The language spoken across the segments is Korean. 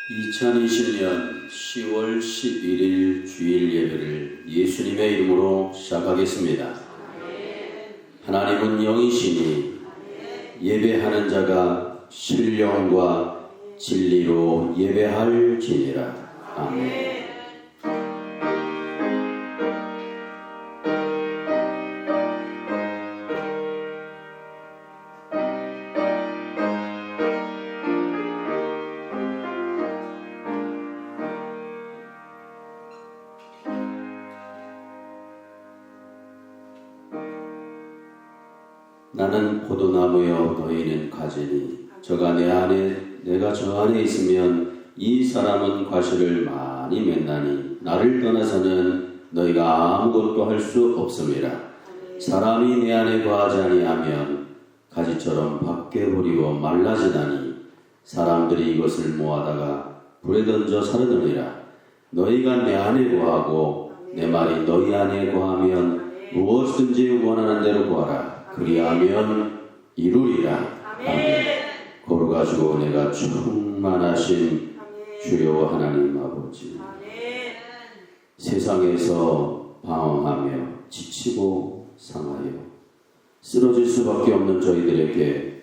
2020년 10월 11일 주일 예배를 예수님의 이름으로 시작하겠습니다. 하나님은 영이시니 예배하는 자가 신령과 진리로 예배할지니라. 아멘. 나는 포도나무여 너희는 가지니 저가 내 안에 내가 저 안에 있으면 이 사람은 과실을 많이 맺나니 나를 떠나서는 너희가 아무것도 할 수 없음이라. 사람이 내 안에 거하지 아니하면 가지처럼 밖에 버리워 말라지다니 사람들이 이것을 모아다가 불에 던져 사르느니라. 너희가 내 안에 거하고 내 말이 너희 안에 거하면 무엇든지 원하는 대로 구하라. 그리하면 이루리라. 아멘. 걸어가지고 내가 충만하신 주여 하나님 아버지, 세상에서 방황하며 지치고 상하여 쓰러질 수밖에 없는 저희들에게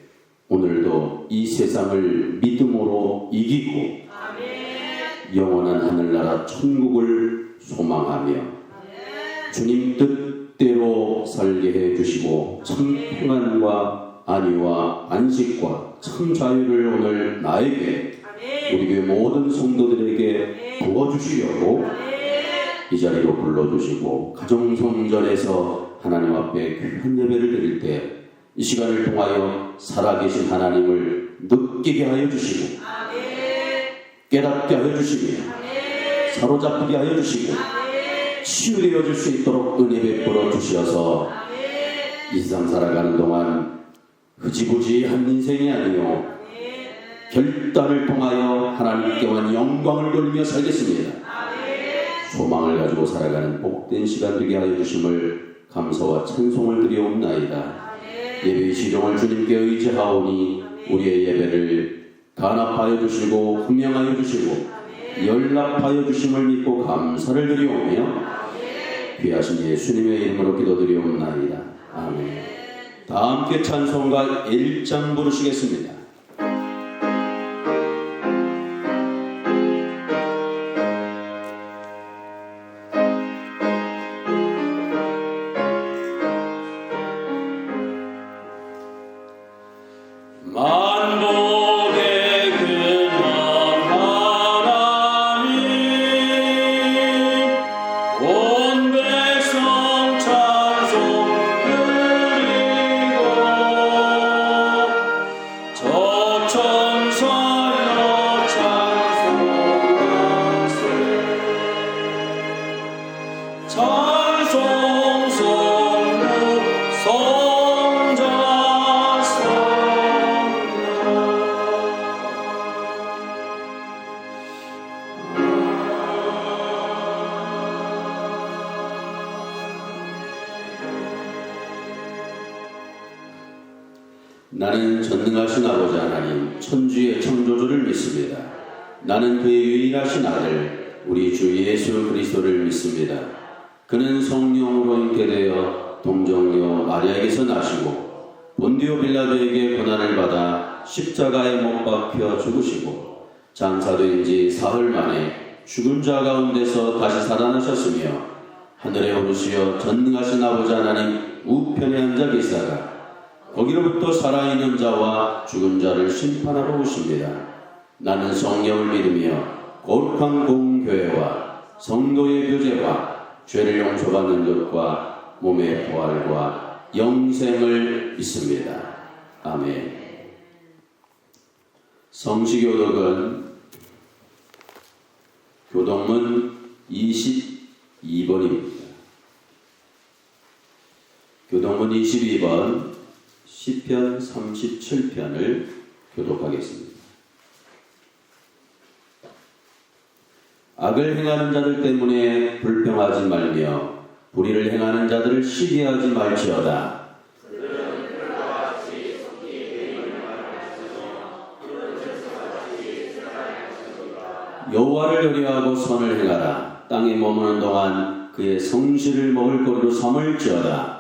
오늘도 이 세상을 믿음으로 이기고 영원한 하늘나라 천국을 소망하며 주님 뜻대로 살게 해주시고 참 평안과 안위와 안식과 참 자유를 오늘 나에게 우리 교회 모든 성도들에게 부어주시려고 이 자리로 불러주시고 가정성전에서 하나님 앞에 귀한 예배를 드릴 때 이 시간을 통하여 살아계신 하나님을 느끼게 하여 주시고 깨닫게 하여 주시며 사로잡히게 하여 주시고 치유되어 줄 수 있도록 은혜 베풀어 주셔서 이 세상 살아가는 동안 흐지부지한 인생이 아니요 결단을 통하여 하나님께만 영광을 돌리며 살겠습니다. 소망을 가지고 살아가는 복된 시간 되게 하여 주심을 감사와 찬송을 드리옵나이다. 예배의 시종을 주님께 의지하오니 우리의 예배를 간합하여 주시고 흥명하여 주시고 연락하여 주심을 믿고 감사를 드리오며 귀하신 예수님의 이름으로 기도드리옵나이다. 아멘. 다 함께 찬송가 1장 부르시겠습니다. 나는 전능하신 아버지 하나님 천주의 창조주를 믿습니다. 나는 그의 유일하신 아들 우리 주 예수 그리스도를 믿습니다. 그는 성령으로 잉태되어 동정녀 마리아에게서 나시고 본디오 빌라도에게 고난을 받아 십자가에 못 박혀 죽으시고 장사된 지 사흘 만에 죽은 자 가운데서 다시 살아나셨으며 하늘에 오르시어 전능하신 아버지 하나님 우편에 앉아 계시다가 거기로부터 살아있는 자와 죽은 자를 심판하러 오십니다. 나는 성령을 믿으며 거룩한 공교회와 성도의 교제와 죄를 용서받는 것과 몸의 부활과 영생을 믿습니다. 아멘. 성시교독은 교독문 22번입니다. 교독문 22번 시편 37편을 교독하겠습니다. 악을 행하는 자들 때문에 불평하지 말며 불의를 행하는 자들을 시기하지 말지어다. 여호와를 의뢰하고 선을 행하라. 땅에 머무는 동안 그의 성실을 먹을 거리로 삼을지어다.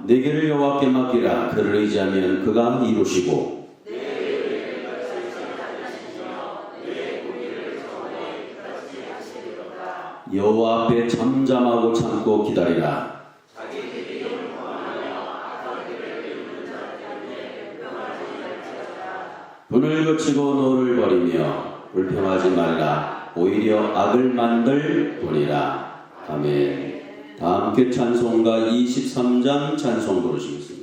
내 길을 여호와께 맡기라. 그를 의지하면 그가 이루시고 여호와 앞에 잠잠하고 참고 기다리라. 분을 그치고 노를 버리며 불평하지 말라. 오히려 악을 만들 뿐이라. 아멘. 다 함께 찬송가 23장 찬송 부르시겠습니다.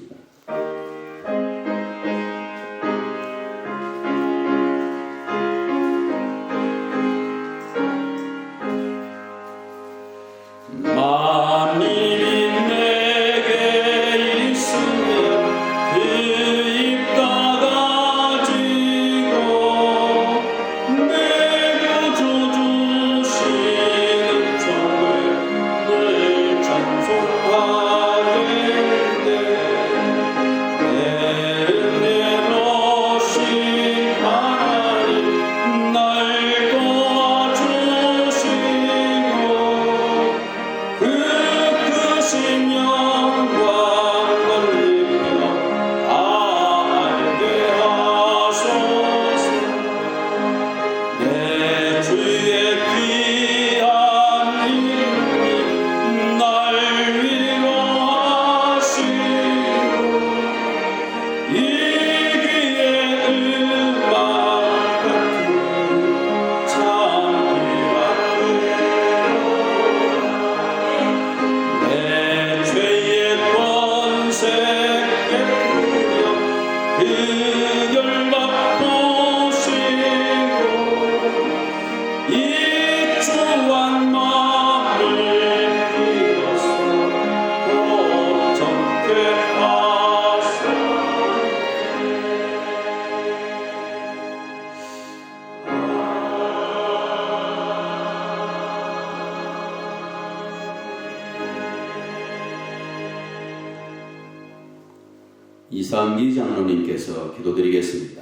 이상기 장로님께서 기도드리겠습니다.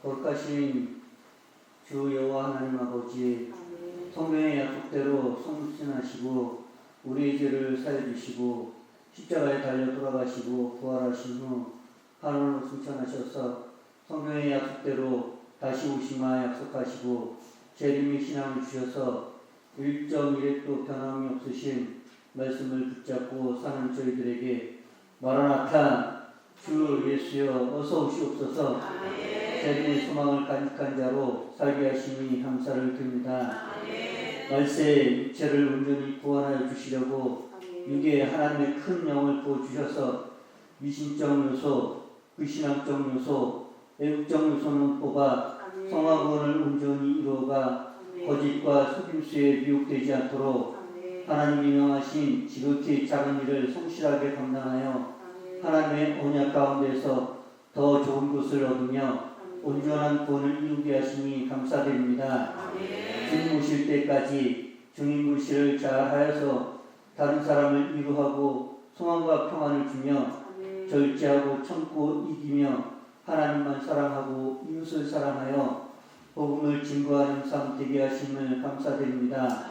거룩하신 주 여호와 하나님 아버지, 성경의 약속대로 성신하시고 우리의 죄를 사해주시고 십자가에 달려 돌아가시고 부활하신 후 하늘로 승천하셔서 성경의 약속대로 다시 오시마 약속하시고 재림의 신앙을 주셔서 일정일획도 변함이 없으신 말씀을 붙잡고 사는 저희들에게 마라나타 주 예수여 어서 오시옵소서. 재림의 소망을 간직한 자로 살게 하시니 감사를 드립니다. 말세 육체를 온전히 구원하여 주시려고 육에 하나님의 큰 영을 부어주셔서 미신적 요소, 불신앙적 요소, 애국적 요소는 뽑아 성화구원을 온전히 이루어가 거짓과 속임수에 미혹되지 않도록 하나님이 명하신 지극히 작은 일을 성실하게 감당하여 하나님의 언약 가운데서 더 좋은 것을 얻으며 온전한 구원을 이루게 하시니 감사드립니다. 주님 오실 때까지 주님 불씨를 잘하여서 다른 사람을 위로하고 소망과 평안을 주며 절제하고 참고 이기며 하나님만 사랑하고 이웃을 사랑하여 복음을 증거하는 삶 되게 하심을 감사드립니다.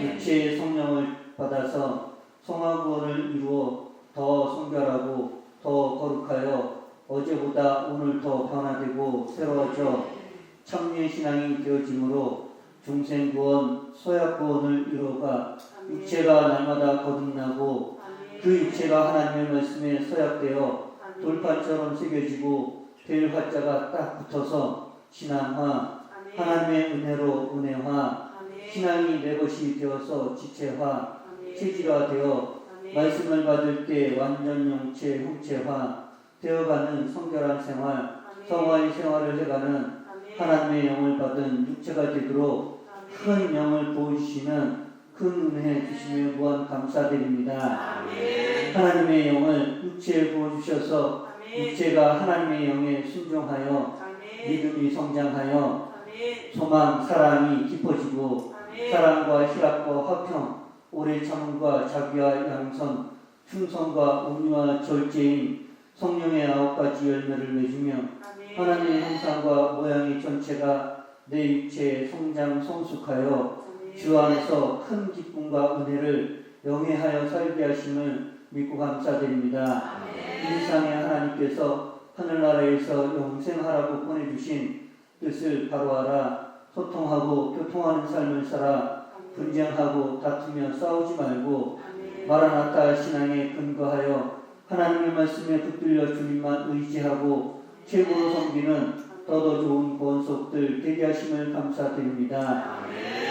육체의 성령을 받아서 성화구원을 이루어 더 성결하고 더 거룩하여 어제보다 오늘 더 변화되고 새로워져 참된 신앙이 되어지므로 중생구원, 서약구원을 이루어가 육체가 날마다 거듭나고 그 육체가 하나님의 말씀에 서약되어 돌판처럼 새겨지고 될 화자가 딱 붙어서 신앙화, 하나님의 은혜로 은혜화, 신앙이 내 것이 되어서 지체화, 체질화되어 말씀을 받을 때 완전 영체 형체화 되어가는 성결한 생활, 성화의 생활을 해가는 하나님의 영을 받은 육체가 되도록 큰 영을 보여주시는 큰 은혜 주시며 무한 감사드립니다. 하나님의 영을 육체에 부어주셔서 육체가 하나님의 영에 순종하여 믿음이 성장하여 소망, 사랑이 깊어지고 사랑과 희락과 화평, 오래 참음과 자비와 양선, 충성과 온유와 절제인 성령의 9가지 열매를 맺으며 하나님의 형상과 모양의 전체가 내 육체에 성장 성숙하여 주 안에서 큰 기쁨과 은혜를 영해하여 살게 하심을 믿고 감사드립니다. 인상의 하나님께서 하늘나라에서 영생하라고 보내주신 뜻을 바로하라. 소통하고 교통하는 삶을 살아. 분쟁하고 다투며 싸우지 말고 마라나타 신앙에 근거하여 하나님의 말씀에 붙들려 주님만 의지하고 최고로 섬기는 더더 좋은 권속들 되게 하심을 감사드립니다.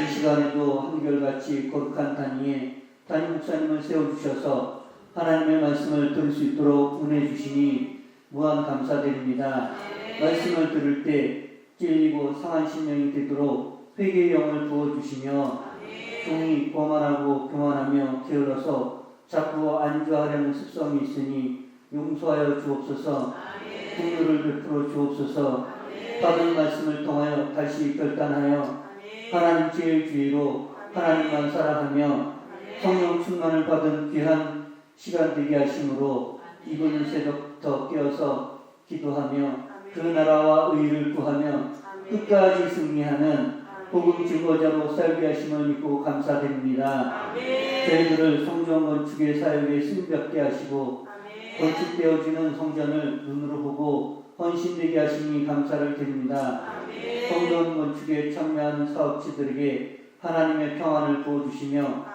이 시간에도 한결같이 거룩한 단위에 담임 목사님을 세워주셔서 하나님의 말씀을 들을 수 있도록 은혜 주시니 무한 감사드립니다. 말씀을 들을 때 찔리고 상한 심령이 되도록 회개의 영을 부어주시며 종이 거만하고 교만하며 게을러서 자꾸 안주하려는 습성이 있으니 용서하여 주옵소서. 긍휼을 베풀어 주옵소서. 받은 말씀을 통하여 다시 결단하여 하나님 제일주의로 하나님만 사랑하며 성령 충만을 받은 귀한 시간 되게 하심으로 이번 새벽부터 깨어서 기도하며 그 나라와 의를 구하며 끝까지 승리하는 복음 증거자로 살게 하심을 믿고 감사드립니다. 저희들을 성전 건축의 사역에 승벽게 하시고 건축되어지는 성전을 눈으로 보고 헌신되게 하시니 감사를 드립니다. 성전 건축에 참여하는 사업체들에게 하나님의 평안을 부어주시며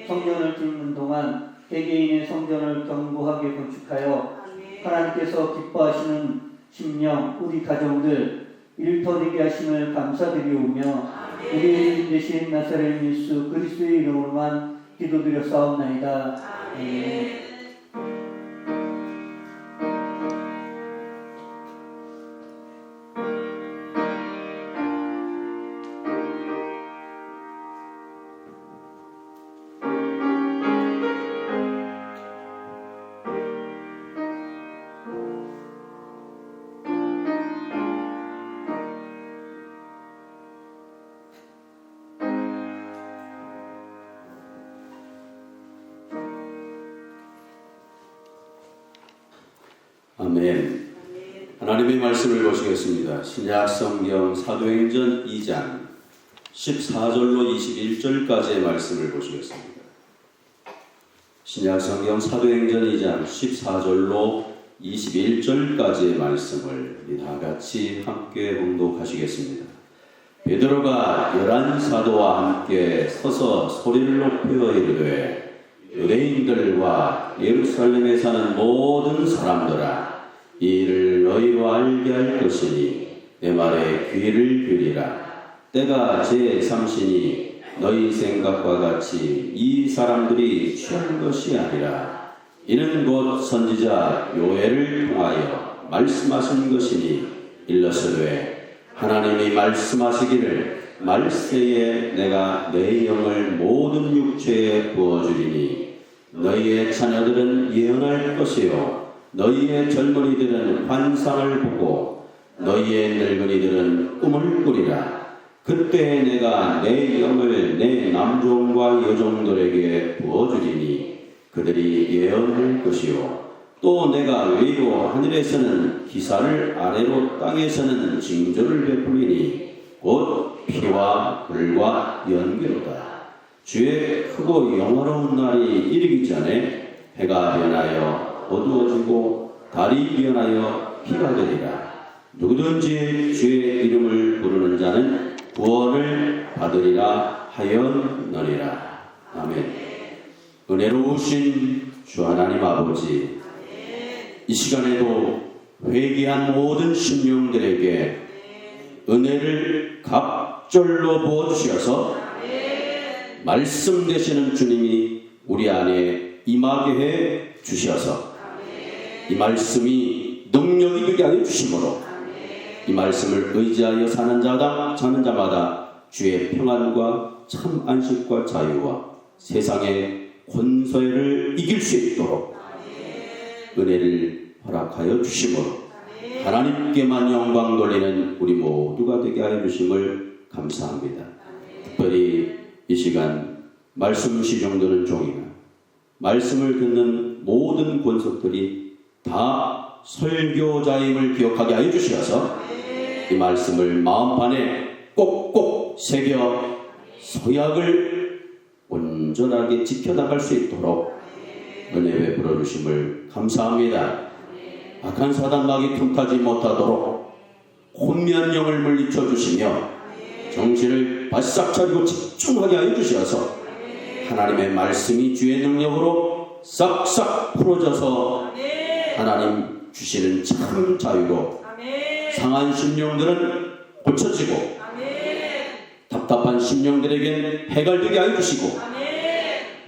성전을 짓는 동안 개개인의 성전을 견고하게 건축하여 하나님께서 기뻐하시는 심령, 우리 가정들 일터되게 하심을 감사드리오며 우리의 주님 되신 나사렛 예수 그리스도의 이름으로만 기도드렸사옵나이다. 아멘. 아멘. 하나님의 말씀을 보시겠습니다. 신약 성경 사도행전 2장 14절로 21절까지의 말씀을 보시겠습니다. 신약 성경 사도행전 2장 14절로 21절까지의 말씀을 우리 다 같이 함께 봉독하시겠습니다. 베드로가 11사도와 함께 서서 소리를 높여 이르되 유대인들과 예루살렘에 사는 모든 사람들아 이 일을 너희로 알게 할 것이니 내 말에 귀를 기울이라. 때가 제3시니 너희 생각과 같이 이 사람들이 취한 것이 아니라 이는 곧 선지자 요엘을 통하여 말씀하신 것이니 일러스되 하나님이 말씀하시기를 말세에 내가 내 영을 모든 육체에 부어주리니 너희의 자녀들은 예언할 것이요 너희의 젊은이들은 환상을 보고 너희의 늙은이들은 꿈을 꾸리라. 그때 내가 내 영을 내 남종과 여종들에게 부어주리니 그들이 예언할 것이요 또 내가 위로 하늘에서는 기사를 아래로 땅에서는 징조를 베풀리니 곧 피와 불과 연기로다. 주의 크고 영화로운 날이 이르기 전에 해가 변하여 어두워지고 달이 변하여 피가 되리라. 누구든지 주의 이름을 부르는 자는 구원을 받으리라 하였느니라. 아멘. 은혜로우신 주 하나님 아버지, 이 시간에도 회개한 모든 심령들에게 은혜를 갑절로 부어주셔서 말씀 되시는 주님이 우리 안에 임하게 해 주시어서 이 말씀이 능력이 되게 하여 주심으로 이 말씀을 의지하여 사는 자마다 주의 평안과 참 안식과 자유와 세상의 권세를 이길 수 있도록 은혜를 허락하여 주심으로 하나님께만 영광 돌리는 우리 모두가 되게 하여 주심을 감사합니다. 특별히 이 시간 말씀 시중드는 종이나 말씀을 듣는 모든 권속들이 다 설교자임을 기억하게 하여 주시어서 이 말씀을 마음판에 꼭꼭 새겨 서약을 온전하게 지켜나갈 수 있도록 은혜 베풀어 주심을 감사합니다. 악한 사단 막이 틈타지 못하도록 혼미한 영을 물리쳐 주시며 정신을 바싹 차리고 집중하게 하여 주셔서 하나님의 말씀이 주의 능력으로 싹싹 풀어져서 하나님 주시는 참 자유로 상한 심령들은 고쳐지고 답답한 심령들에게는 해갈되게 하여 주시고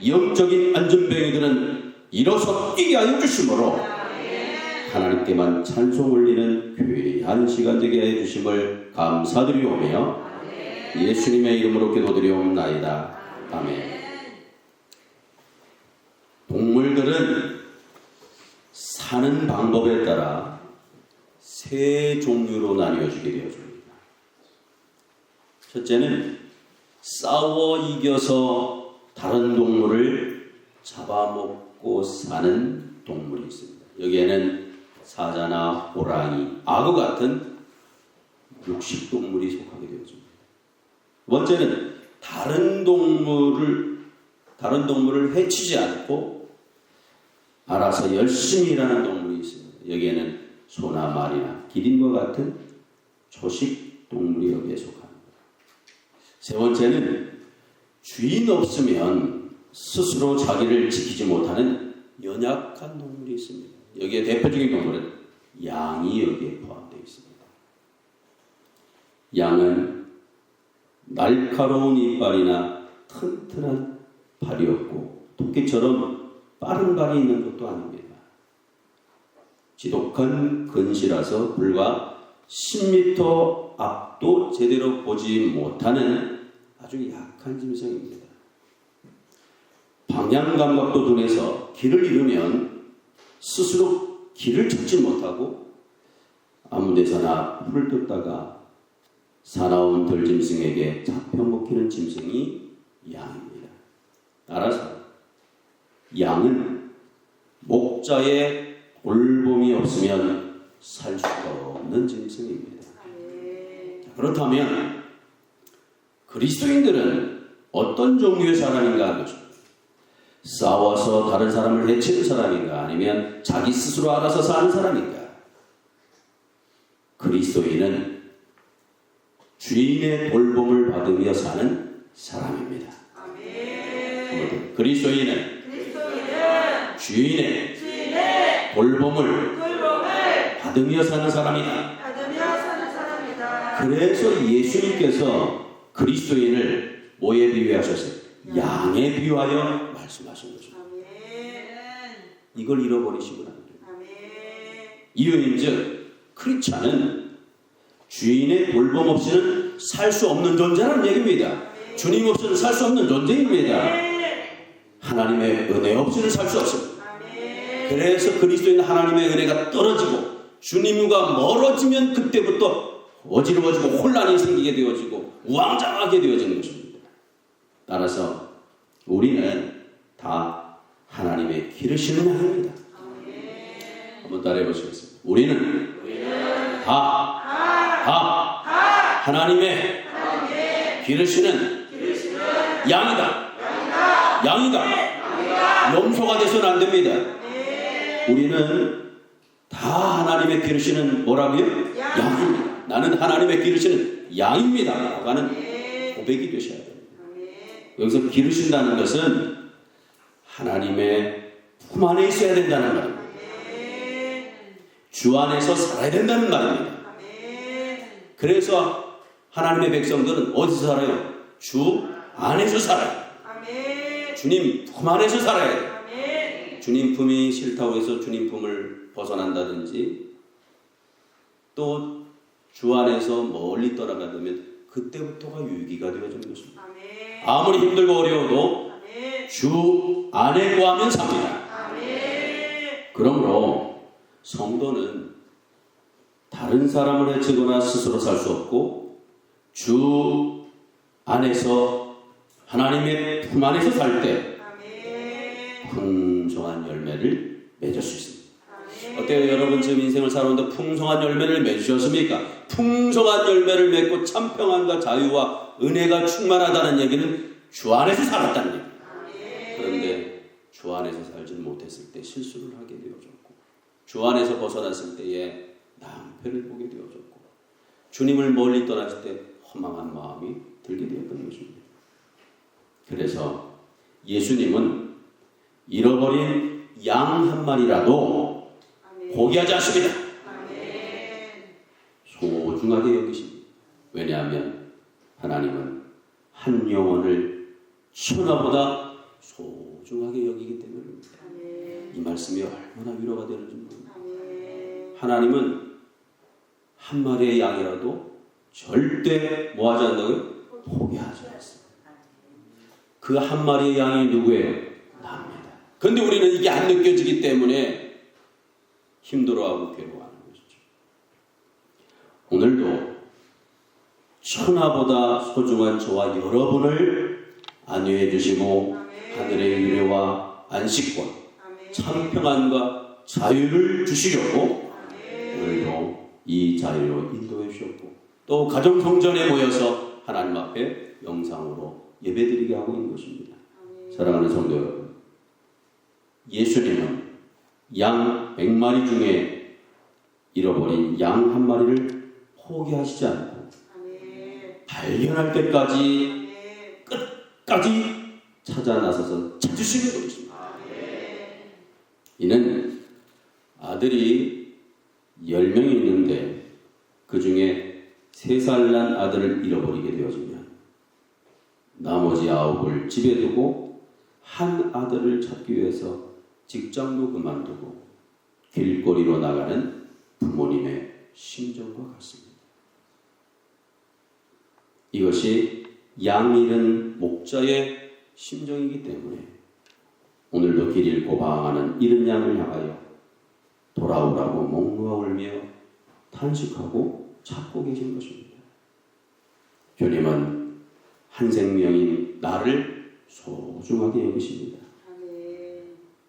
영적인 안전병이들은 일어서 뛰게 하여 주심으로 하나님께만 찬송 올리는 귀한 시간 되게 해 주심을 감사드리오며 예수님의 이름으로 기도드리옵나이다. 아멘. 동물들은 사는 방법에 따라 세 종류로 나뉘어지게 되어집니다. 첫째는 싸워 이겨서 다른 동물을 잡아먹고 사는 동물이 있습니다. 여기에는 사자나 호랑이, 악어 같은 육식동물이 속하게 되어집니다. 두 번째는 다른 동물을 해치지 않고 알아서 열심히 일하는 동물이 있습니다. 여기에는 소나 말이나 기린과 같은 초식 동물이 여기에 속합니다. 세 번째는 주인 없으면 스스로 자기를 지키지 못하는 연약한 동물이 있습니다. 여기에 대표적인 동물은 양이 여기에 포함되어 있습니다. 양은 날카로운 이빨이나 튼튼한 발이 없고 토끼처럼 빠른 발이 있는 것도 아닙니다. 지독한 근시라서 불과 10m 앞도 제대로 보지 못하는 아주 약한 짐승입니다. 방향 감각도 둔해서 길을 잃으면 스스로 길을 찾지 못하고 아무 데서나 풀을 뜯다가 사나운 들짐승에게 잡혀먹히는 짐승이 양입니다. 따라서 양은 목자의 돌봄이 없으면 살 수가 없는 짐승입니다. 그렇다면 그리스도인들은 어떤 종류의 사람인가 하는 거죠. 싸워서 다른 사람을 해치는 사람인가 아니면 자기 스스로 알아서 사는 사람인가. 그리스도인은 주인의 돌봄을 받으며 사는 사람입니다. 그리스도인은 주인의 돌봄을 받으며 사는 사람이다. 그래서 예수님께서 그리스도인을 뭐에 비유하셨어요? 양에 비유하여 말씀하신 거죠. 이걸 잃어버리시면 안 돼요. 이유인즉 크리스찬은 주인의 돌봄 없이는 살 수 없는 존재라는 얘기입니다. 주님 없이는 살 수 없는 존재입니다. 하나님의 은혜 없이는 살 수 없습니다. 그래서 그리스도인 하나님의 은혜가 떨어지고 주님과 멀어지면 그때부터 어지러워지고 혼란이 생기게 되어지고 우왕좌왕하게 되어지는 것입니다. 따라서 우리는 다 하나님의 기르시는 양입니다. 한번 따라해 보시겠습니다. 우리는 다 하나님의 기르시는 양이다. 염소가 돼서는 안 됩니다. 우리는 다 하나님의 기르시는 뭐라고요? 양입니다. 나는 하나님의 기르시는 양입니다. 라는 고백이 되셔야 됩니다. 여기서 기르신다는 것은 하나님의 품 안에 있어야 된다는 말입니다. 주 안에서 살아야 된다는 말입니다. 그래서 하나님의 백성들은 어디서 살아요? 주 안에서 살아요. 주님 품 안에서 살아야 돼. 주님 품이 싫다고 해서 주님 품을 벗어난다든지 또 주 안에서 멀리 떠나가면 그때부터가 위기가 되어지는 것입니다. 아무리 힘들고 어려워도 주 안에 거하면 삽니다. 그러므로 성도는 다른 사람을 해치거나 스스로 살 수 없고 주 안에서 하나님의 품 안에서 살 때 풍성한 열매를 맺을 수 있습니다. 어때요? 여러분 지금 인생을 살아오는데 풍성한 열매를 맺으셨습니까? 풍성한 열매를 맺고 참 평안과 자유와 은혜가 충만하다는 얘기는 주 안에서 살았다는 얘기입니다. 그런데 주 안에서 살지 못했을 때 실수를 하게 되어졌고 주 안에서 벗어났을 때에 낭패를 보게 되어졌고 주님을 멀리 떠났을 때 허망한 마음이 들게 되었던 것입니다. 그래서 예수님은 잃어버린 양 한 마리라도 포기하지 않습니다. 소중하게 여기십니다. 왜냐하면 하나님은 한 영혼을 천하보다 소중하게 여기기 때문입니다. 이 말씀이 얼마나 위로가 되는지 모릅니다. 하나님은 한 마리의 양이라도 절대 뭐하지 않는다고요? 포기하지 않습니다. 그 한 마리의 양이 누구예요? 나입니다. 그런데 우리는 이게 안 느껴지기 때문에 힘들어하고 괴로워하는 것이죠. 오늘도 천하보다 소중한 저와 여러분을 안위해 주시고 하늘의 위로와 안식과 참 평안과 자유를 주시려고 오늘도 이 자리로 인도해 주셨고 또 가정성전에 모여서 하나님 앞에 영상으로 예배드리게 하고 있는 것입니다. 사랑하는 성도 여러분, 예수님은 양 100마리 중에 잃어버린 양 한 마리를 포기하시지 않고 발견할 때까지 끝까지 찾아 나서서 찾으시는 것입니다. 이는 아들이 10명이 있는데 그 중에 3살 난 아들을 잃어버리게 되어지면 나머지 9을 집에 두고 한 아들을 찾기 위해서 직장도 그만두고 길거리로 나가는 부모님의 심정과 같습니다. 이것이 양 잃은 목자의 심정이기 때문에 오늘도 길 잃고 방황하는 잃은 양을 향하여 돌아오라고 목놓아 울며 탄식하고 찾고 계신 것입니다. 주님은 한 생명인 나를 소중하게 여기십니다.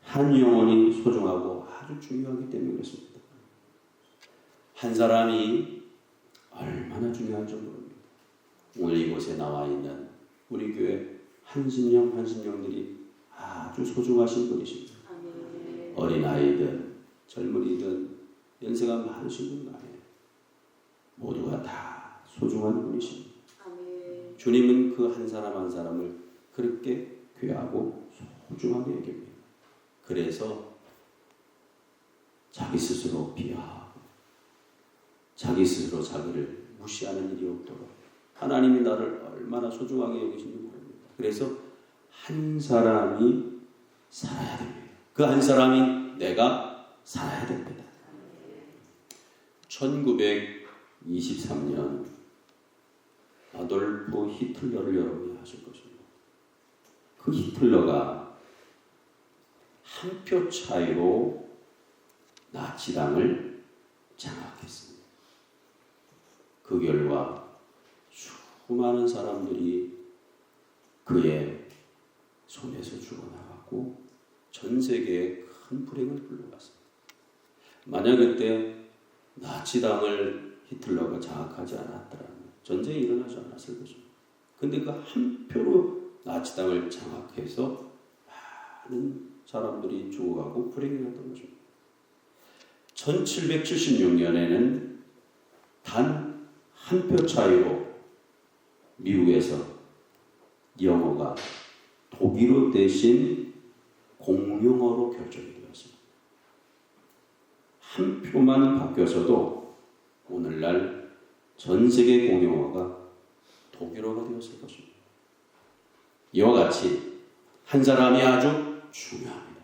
한 영혼이 소중하고 아주 중요하기 때문에 그렇습니다. 한 사람이 얼마나 중요한지 모릅니다. 오늘 이곳에 나와 있는 우리 교회 한신령들이 아주 소중하신 분이십니다. 어린아이든 젊은이든 연세가 많으신 분 아니에요. 모두가 다 소중한 분이십니다. 주님은 그 한 사람 한 사람을 그렇게 귀하고 소중하게 여깁니다. 그래서 자기 스스로 비하하고 자기 스스로 자기를 무시하는 일이 없도록 하나님이 나를 얼마나 소중하게 여기시는지 모릅니다. 그래서 한 사람이 살아야 됩니다. 그 한 사람이 내가 살아야 됩니다. 1923년 아돌프 히틀러를 여러분이 아실 것입니다. 그 히틀러가 한 표 차이로 나치당을 장악했습니다. 그 결과 수많은 사람들이 그의 손에서 죽어나갔고 전 세계에 큰 불행을 불러갔습니다. 만약 그때 나치당을 히틀러가 장악하지 않았더라면 전쟁이 일어나지 않았을 것입니다. 그런데 그 한 표로 나치당을 장악해서 많은 사람들이 죽어가고 불행이 났던 것입니다. 1776년에는 단 한 표 차이로 미국에서 영어가 독일어 대신 공용어로 결정이 되었습니다. 한 표만 바뀌어서도 오늘날 전 세계 공용어가 독일어가 되었을 것입니다. 이와 같이 한 사람이 아주 중요합니다.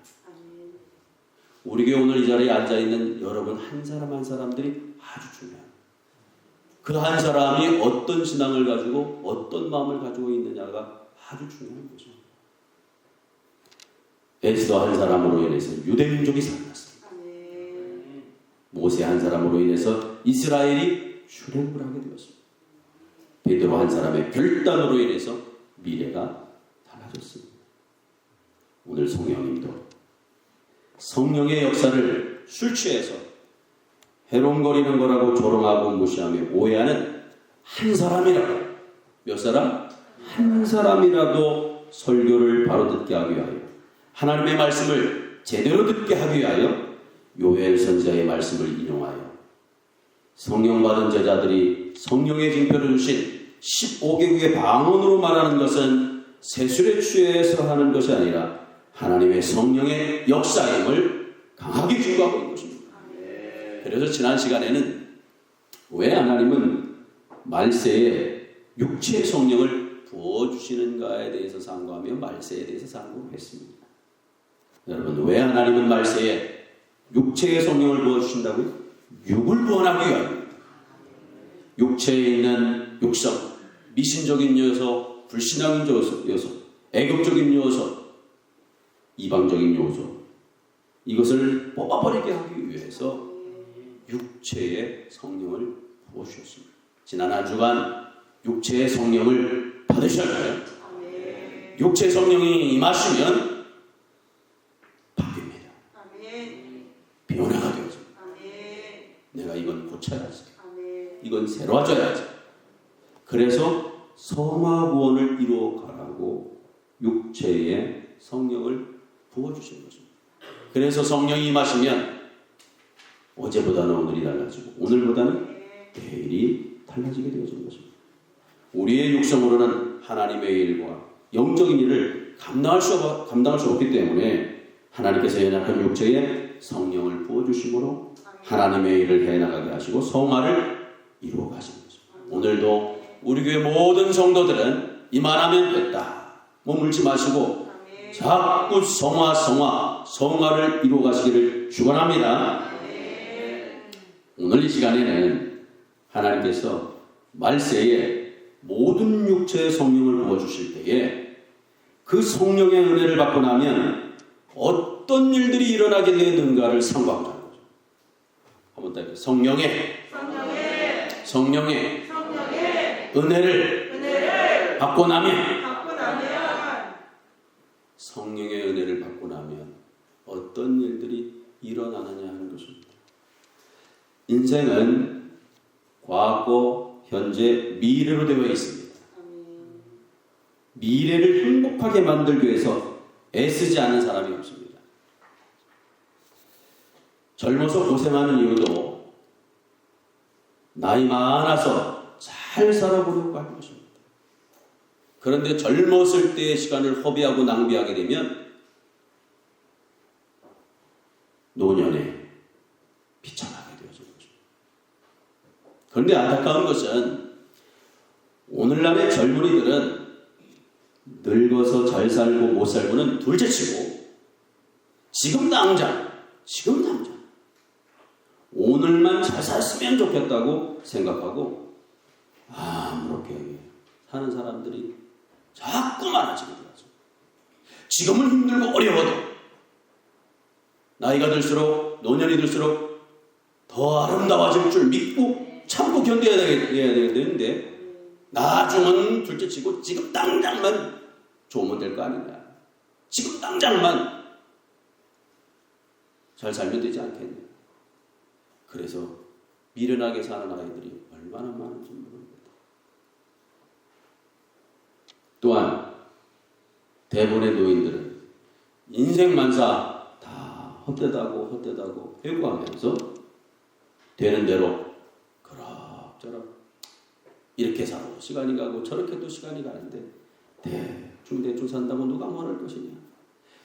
우리 교회 오늘 이 자리에 앉아있는 여러분 한 사람 한 사람들이 아주 중요합니다. 그 한 사람이 어떤 신앙을 가지고 어떤 마음을 가지고 있느냐가 아주 중요한 거죠. 에스더 한 사람으로 인해서 유대민족이 살아났습니다. 모세 한 사람으로 인해서 이스라엘이 출애굽을 하게 되었습니다. 베드로 한 사람의 결단으로 인해서 미래가 달라졌습니다. 오늘 성령님도 성령의 역사를 술 취해서 해롱거리는 거라고 조롱하고 무시하며 오해하는 한 사람이라도, 몇 사람? 한 사람이라도 설교를 바로 듣게 하기 위하여, 하나님의 말씀을 제대로 듣게 하기 위하여 요엘 선지자의 말씀을 인용하여 성령 받은 제자들이 성령의 징표를 주신 15개국의 방언으로 말하는 것은 세술에 취해서 하는 것이 아니라 하나님의 성령의 역사임을 강하게 주장하고 있는 것입니다. 그래서 지난 시간에는 왜 하나님은 말세에 육체의 성령을 부어주시는가에 대해서 상고하며 말세에 대해서 상고를 했습니다. 여러분, 왜 하나님은 말세에 육체의 성령을 부어주신다고요? 육을 구원하기 위하여. 육체에 있는 육성, 미신적인 요소, 불신앙인 요소, 애국적인 요소, 이방적인 요소, 이것을 뽑아버리게 하기 위해서 육체의 성령을 부어주셨습니다. 지난 한 주간 육체의 성령을 받으셨나요? 육체의 성령이 임하시면 바뀝니다. 변화가 되어집니다. 내가 이건 고쳐야지. 이건 새로워져야지. 그래서 성화 구원을 이루어가라고 육체의 성령을 부어주신 것입니다. 그래서 성령이 임하시면 어제보다는 오늘이 달라지고 오늘보다는 내일이 달라지게 되어진 것입니다. 우리의 육성으로는 하나님의 일과 영적인 일을 감당할 수 없기 때문에 하나님께서 연약한 육체에 성령을 부어주심으로 하나님의 일을 해나가게 하시고 성화를 이루어 가시는 것입니다. 오늘도 우리 교회 모든 성도들은 이만하면 됐다, 머물지 마시고 자꾸 성화를 이루어 가시기를 축원합니다. 오늘 이 시간에는 하나님께서 말세에 모든 육체의 성령을 부어주실 때에 그 성령의 은혜를 받고 나면 어떤 일들이 일어나게 되는가를 상고하고자 하는 거죠. 한번 더 해볼게요. 성령의 은혜를 받고 나면 성령의 은혜를 받고 나면 어떤 일들이 일어나느냐 하는 것입니다. 인생은 과거, 현재, 미래로 되어 있습니다. 미래를 행복하게 만들기 위해서 애쓰지 않은 사람이 없습니다. 젊어서 고생하는 이유도 나이 많아서 잘 살아보려고 하는 것입니다. 그런데 젊었을 때의 시간을 허비하고 낭비하게 되면 노년에 비참하게 되어집니다. 그런데 안타까운 것은 오늘날의 젊은이들은 늙어서 잘 살고 못 살고는 둘째치고 지금 당장 오늘만 잘 살았으면 좋겠다고 생각하고 아무렇게 사는 사람들이 자꾸 많아지게 되죠. 지금은 힘들고 어려워도 나이가 들수록, 노년이 들수록 더 아름다워질 줄 믿고 참고 견뎌야 되는데 나중은 둘째치고 지금 당장만 좋으면 될 거 아니냐. 지금 당장만 잘 살면 되지 않겠냐. 그래서 미련하게 사는 아이들이 얼마나 많은지 모릅니다. 또한 대부분의 노인들은 인생만사 다 헛되다고 회고하면서 되는 대로 그럭저럭 이렇게 살고 시간이 가고 저렇게 또 시간이 가는데 대충 산다고 누가 뭐할 것이냐.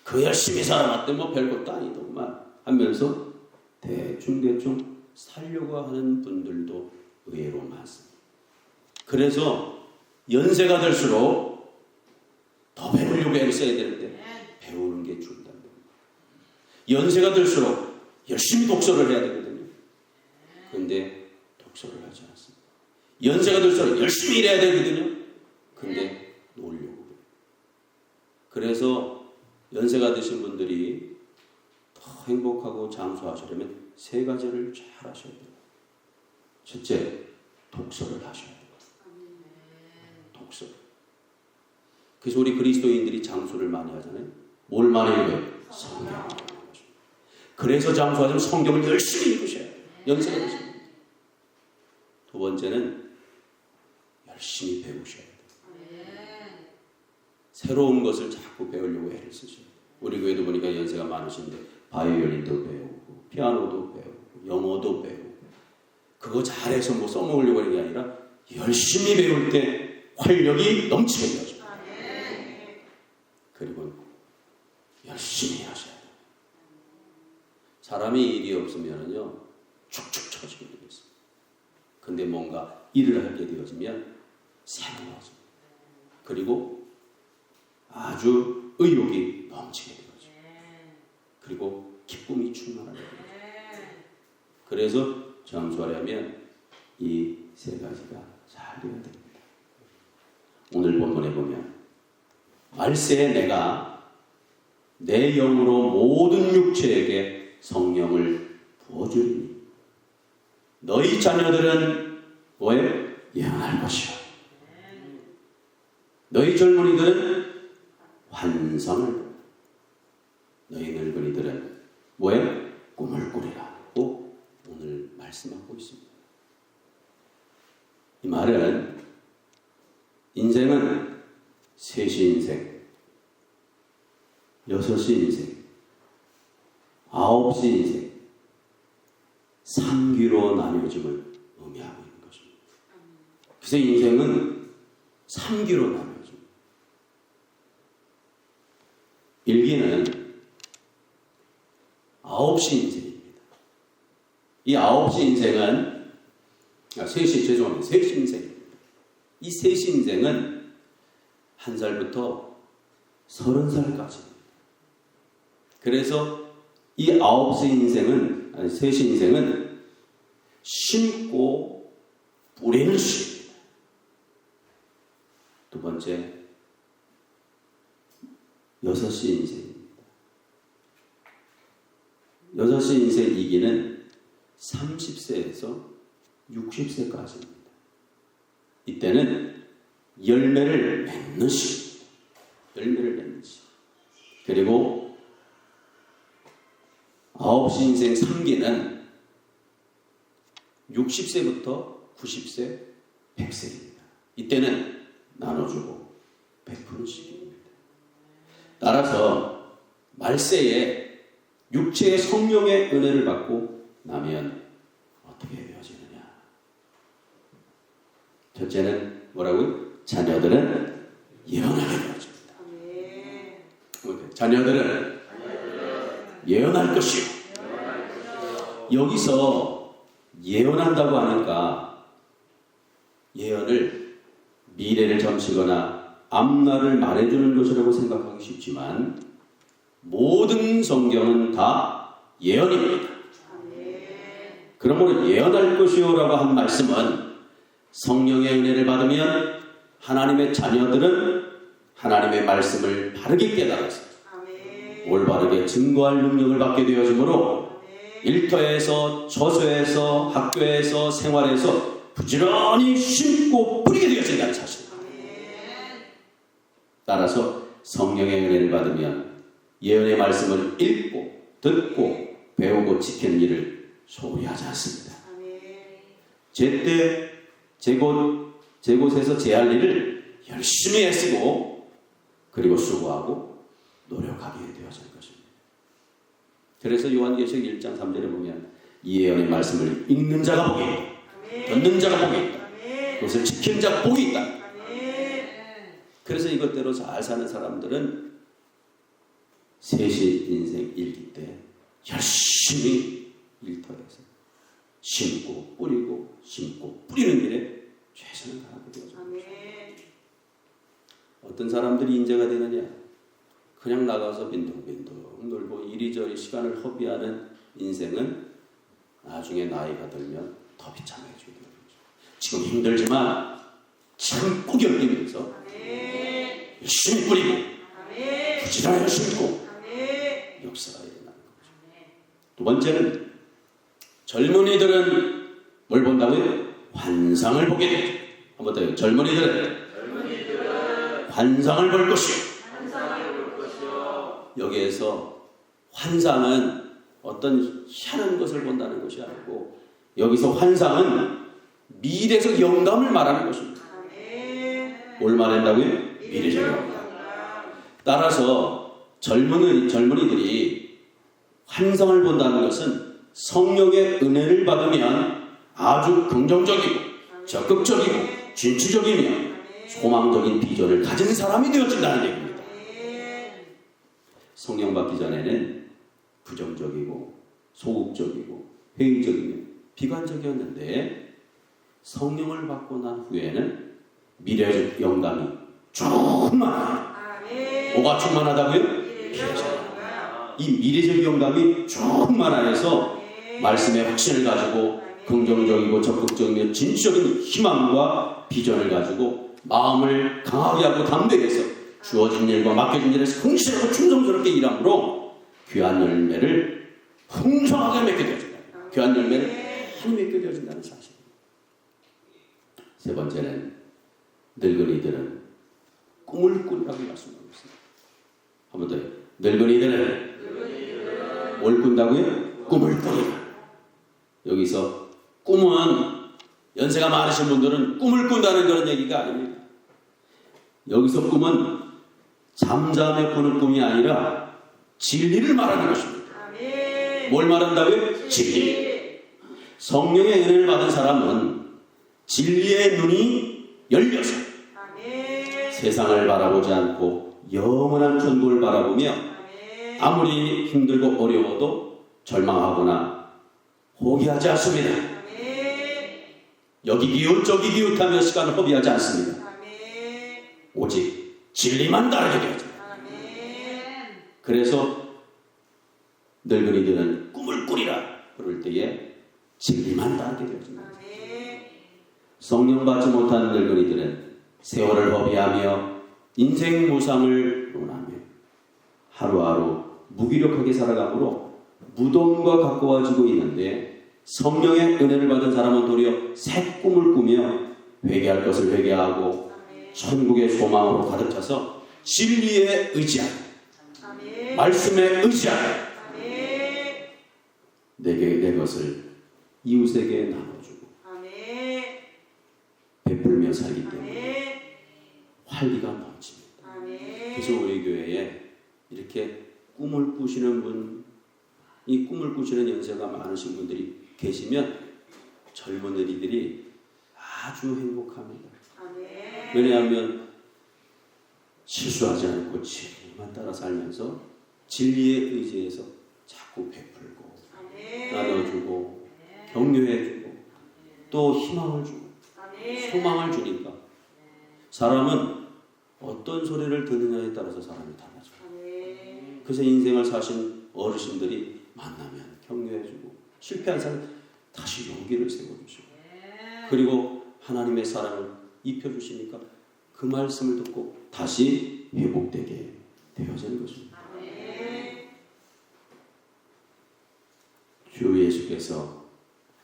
그 열심히 살아왔대 뭐 별것도 아니더구만 하면서 대충 살려고 하는 분들도 의외로 많습니다. 그래서 연세가 들수록 더 배우려고 애를 써야 되는데 배우는 게 중요하다. 연세가 들수록 열심히 독서를 해야 되거든요. 그런데 독서를 하지 않습니다. 연세가 들수록 열심히 일해야 되거든요. 근데 놀려고 그래요. 그래서 연세가 드신 분들이 더 행복하고 장수하시려면 세 가지를 잘 하셔야 돼요. 첫째, 독서를 하셔야 돼요. 독서. 그래서 우리 그리스도인들이 장수를 많이 하잖아요. 뭘 많이 읽어요? 성경을 많이 읽어요. 그래서 장수하려면 성경을 열심히 읽으셔야 돼요. 연세가 드신 분들. 두 번째는 열심히 배우셔야 돼요. 새로운 것을 자꾸 배우려고 애를 쓰셔야 돼요. 우리 교회도 보니까 연세가 많으신데 바이올린도 배우고 피아노도 배우고 영어도 배우고 그거 잘해서 뭐 써먹으려고 하는 게 아니라 열심히 배울 때 활력이 넘치게 되어져요. 그리고 열심히 하셔야 돼요. 사람이 일이 없으면요 축축 처지게 되어 있어요. 근데 뭔가 일을 하게 되어지면 새로워져요. 그리고 아주 의욕이 넘치게 되어져요. 그리고 기쁨이 충만하게 되어져요. 그래서 장수하려면 이 세 가지가 잘 되어야 됩니다. 오늘 본문에 보면 말세에 내가 내 영으로 모든 육체에게 성령을 부어주리니 너희 자녀들은 뭐예요? 예언할 것이요 너희 젊은이들은 환상을 너희 늙은이들은 뭐예요? 꿈을 꾸리라고 오늘 말씀하고 있습니다. 이 말은 인생은 셋이 인생, 여섯이 인생, 아홉이 인생, 3기로 나뉘어짐을 의미하고 있는 것입니다. 그래서 인생은 3기로 나뉘어집니다. 1기는 9시 인생입니다. 이 9시 인생은 셋이 인생입니다. 이 셋이 인생은 1살부터 30살까지입니다. 그래서 이 9시 인생은, 셋이 인생은 심고 뿌리는 시입니다. 두 번째, 6시 인생입니다. 6시 인생 2기는 30세에서 60세까지입니다. 이때는 열매를 맺는 시입니다. 열매를 맺는 시. 그리고 9시 인생 3기는 60세부터 90세, 100세입니다. 이때는 나눠주고 베푸는 시기입니다. 따라서 말세에 육체의 성령의 은혜를 받고 나면 어떻게 되어지느냐? 첫째는 뭐라고요? 자녀들은 예언하게 되어집니다. 자녀들은 예언할 것이요. 여기서 예언한다고 하니까 예언을 미래를 점치거나 앞날을 말해주는 것이라고 생각하기 쉽지만 모든 성경은 다 예언입니다. 그러므로 예언할 것이요라고 한 말씀은 성령의 은혜를 받으면 하나님의 자녀들은 하나님의 말씀을 바르게 깨달아서 올바르게 증거할 능력을 받게 되어지므로 일터에서 저소에서 학교에서 생활에서 부지런히 심고 뿌리게 되어진다는 사실입니다. 따라서 성령의 은혜를 받으면 예언의 말씀을 읽고 듣고 배우고 지키는 일을 소홀히 하지 않습니다. 제때 제곳에서 제할 일을 열심히 애쓰고 그리고 수고하고 노력하게 되어질 것입니다. 그래서 요한계시록 1장 3절에 보면 이 예언의 말씀을 읽는 자가 복이 있다. 듣는 자가 복이 있다. 그것을 지키는 자가 복이 있다. 그래서 이것대로 잘 사는 사람들은 셋이 인생 1기 때 열심히 일터에서 심고 뿌리고 심고 뿌리는 일에 최선을 다하게 되어집니다. 어떤 사람들이 인재가 되느냐? 그냥 나가서 빈둥빈둥 놀고 이리저리 시간을 허비하는 인생은 나중에 나이가 들면 더 비참해지게 되는 거죠. 지금 힘들지만 참고 견디면서 열심히 뿌리고 부지런히 심고 역사가 일어나는 거죠. 두 번째는 젊은이들은 뭘 본다고요? 환상을 보게 되죠. 한번 더요. 젊은이들은 환상을 볼 것이요. 여기에서 환상은 어떤 희한한 것을 본다는 것이 아니고 여기서 환상은 미래적 영감을 말하는 것입니다. 뭘 말한다고요? 미래적 영감. 따라서 젊은이들이 환상을 본다는 것은 성령의 은혜를 받으면 아주 긍정적이고 적극적이고 진취적이며 소망적인 비전을 가진 사람이 되어진다는 얘기입니다. 성령 받기 전에는 부정적이고 소극적이고 회의적이며 비관적이었는데 성령을 받고 난 후에는 미래적 영감이 충만해요. 뭐가 충만하다고요? 이 미래적 영감이 충만하여서 말씀의 확신을 가지고 긍정적이고 적극적이며 진취적인 희망과 비전을 가지고 마음을 강하게 하고 담대해서 주어진 일과 맡겨진 일에 성실하고 충성스럽게 일함으로 귀한 열매를 풍성하게 맺게 되어진다. 귀한 열매를 많이 맺게 되어진다는 사실입니다. 세 번째는 늙은이들은 꿈을 꾸리라고 말씀하고 있습니다. 한 번 더요. 늙은이들은 뭘 꾼다고요? 꿈을 꾸리라. 여기서 꿈은 연세가 많으신 분들은 꿈을 꾼다는 그런 얘기가 아닙니다. 여기서 꿈은 잠잠해 꾸는 꿈이 아니라 진리를 말하는 것입니다. 뭘 말한다고요? 진리. 성령의 은혜를 받은 사람은 진리의 눈이 열려서 세상을 바라보지 않고 영원한 천국을 바라보며 아무리 힘들고 어려워도 절망하거나 포기하지 않습니다. 여기 기웃 저기 기웃하며 시간을 허비하지 않습니다. 오직 진리만 따르게 되어집니다. 그래서 늙은이들은 꿈을 꾸리라 그럴 때에 진리만 따르게 되어집니다. 성령 받지 못한 늙은이들은 세월을 허비하며 인생 무상을 논하며 하루하루 무기력하게 살아가므로 무덤과 가까워지고 있는데 성령의 은혜를 받은 사람은 도리어 새 꿈을 꾸며 회개할 것을 회개하고 천국의 소망으로 가득 차서 진리에 의지하고 말씀에 의지하고 내 것을 이웃에게 나눠주고 베풀며 살기 때문에 활기가 넘칩니다. 그래서 우리 교회에 이렇게 꿈을 꾸시는 분, 이 꿈을 꾸시는 연세가 많으신 분들이 계시면 젊은이들이 아주 행복합니다. 왜냐하면 실수하지 않고 진리만 따라 살면서 진리에 의지해서 자꾸 베풀고 나눠주고 격려해주고 또 희망을 주고 소망을 주니까 사람은 어떤 소리를 듣느냐에 따라서 사람이 달라져요. 그래서 인생을 사신 어르신들이 만나면 격려해주고 실패한 사람 다시 용기를 세워주시고 그리고 하나님의 사랑을 입혀주시니까 그 말씀을 듣고 다시 회복되게 되어지는 것입니다. 주 예수께서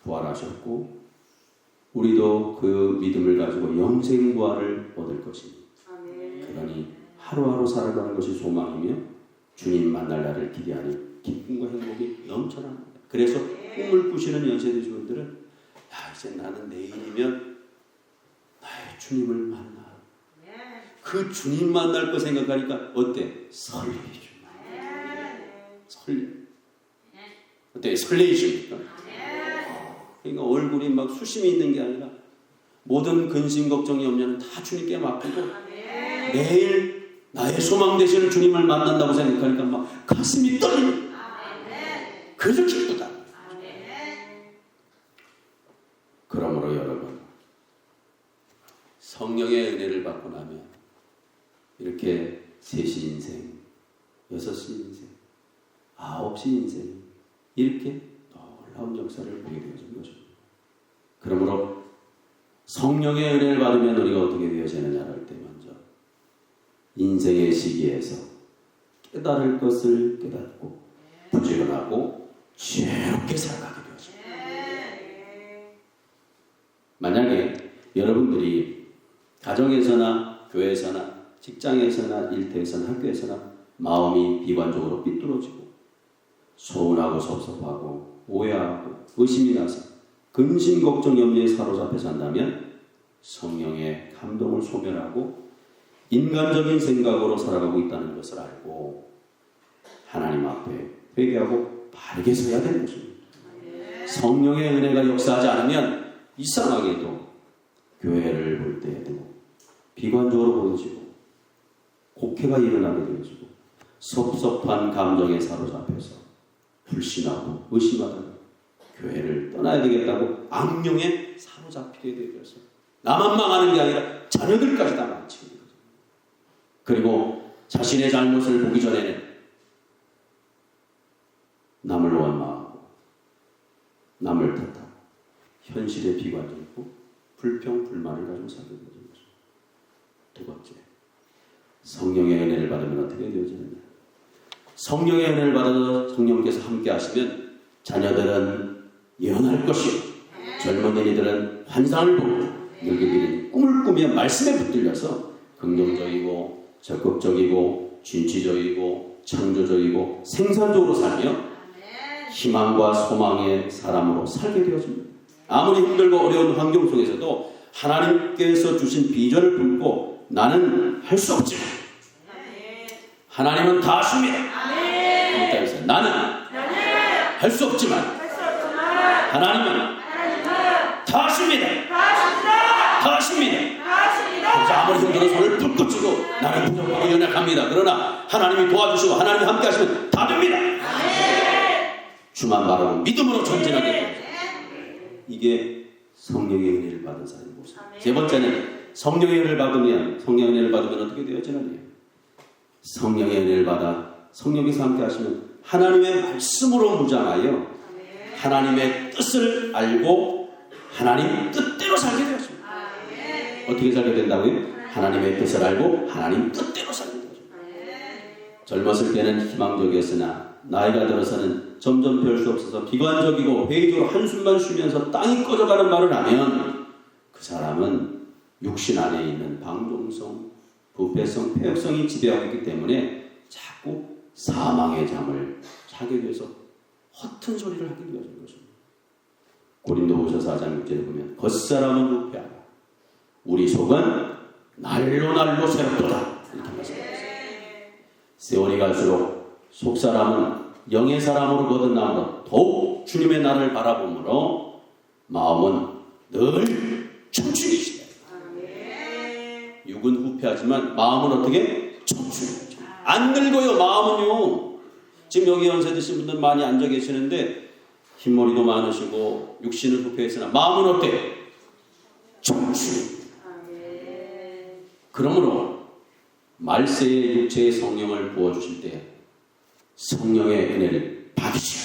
부활하셨고 우리도 그 믿음을 가지고 영생 부활을 얻을 것입니다. 그러니 하루하루 살아가는 것이 소망이며 주님 만날 날을 기대하니 기쁨과 행복이 넘쳐납니다. 그래서 꿈을 꾸시는 연세 드신 분들은 야 이제 나는 내일이면 나의 주님을 만나. 그 주님 만날 거 생각하니까 어때? 설레죠. 설레. 어때? 설레이십니까? 그러니까 얼굴이 막 수심이 있는 게 아니라 모든 근심 걱정이 없냐면 다 주님께 맡기고 매일 나의 소망 되시는 주님을 만난다고 생각하니까 막 가슴이 떨리는 그저 기쁘다. 그러므로 여러분 성령의 은혜를 받고 나면 이렇게 셋이 인생 6시 인생, 9시 인생, 이렇게 놀라운 역사를 보게 되어진 거죠. 그러므로 성령의 은혜를 받으면 우리가 어떻게 되어지느냐를 할 때 먼저 인생의 시기에서 깨달을 것을 깨닫고 부지런하고 지혜롭게 살아가게 되어집니다. 만약에 여러분들이 가정에서나 교회에서나 직장에서나 일터에서나 학교에서나 마음이 비관적으로 삐뚤어지고 소원하고 섭섭하고 오해하고 의심이 나서 근심 걱정 염려에 사로잡혀 산다면 성령의 감동을 소멸하고 인간적인 생각으로 살아가고 있다는 것을 알고 하나님 앞에 회개하고 바르게 서야 되는 것입니다. 성령의 은혜가 역사하지 않으면 이상하게도 교회를 볼 때에도 비관적으로 보여지고 곡해가 일어나게 되어지고 섭섭한 감정에 사로잡혀서 불신하고 의심하다가 교회를 떠나야 되겠다고 악령에 사로잡히게 되어서 나만 망하는 게 아니라 자녀들까지 다 망치게 되죠. 그리고 자신의 잘못을 보기 전에는 남을 원망하고 남을 탓하고 현실에 비관적이고 불평, 불만을 가지고 살게 되는 거죠. 두 번째, 성령의 은혜를 받으면 어떻게 되어지느냐. 성령의 은혜를 받아서 성령께서 함께 하시면 자녀들은 예언할 것이요 젊은이들은 환상을 보고 늙은이들은 꿈을 꾸며 말씀에 붙들려서 긍정적이고 적극적이고 진취적이고 창조적이고 생산적으로 살며 희망과 소망의 사람으로 살게 되어집니다. 아무리 힘들고 어려운 환경 속에서도 하나님께서 주신 비전을 품고 나는 할 수 없지만 하나님은 다 하십니다. 나는 할 수 없지만 하나님은 다 하십니다. 다 하십니다. 그래서 아무리 힘들어도 손을 붓고 치고 나는 부족하고 연약합니다. 그러나 하나님이 도와주시고 하나님이 함께 하시면 다 됩니다. 주만 바라고 믿음으로 전진하게 됩니다. 이게 성령의 은혜를 받은 사람의 모습. 세 번째는 성령의 은혜를 받으면 어떻게 되어지느냐. 성령의 은혜를 받아 성령께서 함께 하시면 하나님의 말씀으로 무장하여 하나님의 뜻을 알고 하나님 뜻대로 살게 되었습니다. 어떻게 살게 된다고요? 하나님의 뜻을 알고 하나님 뜻대로 살게 되었습니다. 젊었을 때는 희망적이었으나 나이가 들어서는 점점 별 수 없어서 비관적이고 회의적으로 한숨만 쉬면서 땅이 꺼져가는 말을 하면 그 사람은 육신 안에 있는 방종성, 부패성, 폐역성이 지배하고 있기 때문에 자꾸 사망의 잠을 자게 돼서 허튼 소리를 하게 되어진 것입니다. 고린도후서 4장 6절에 보면 겉사람은 부패하고 우리 속은 날로 새롭도다 이렇게 말씀하셨습니다. 세월이 갈수록 속사람은 영의 사람으로 거듭남으로 더욱 주님의 날을 바라보므로 마음은 늘 청춘이시다. 육은 후패하지만 마음은 어떻게? 청춘이죠. 안 늙어요. 마음은요. 지금 여기 연세 드신 분들 많이 앉아 계시는데 흰머리도 많으시고 육신은 후패했으나 마음은 어때요? 청춘. 그러므로 말세의 육체의 성령을 부어주실 때 성령의 은혜를 받으시오.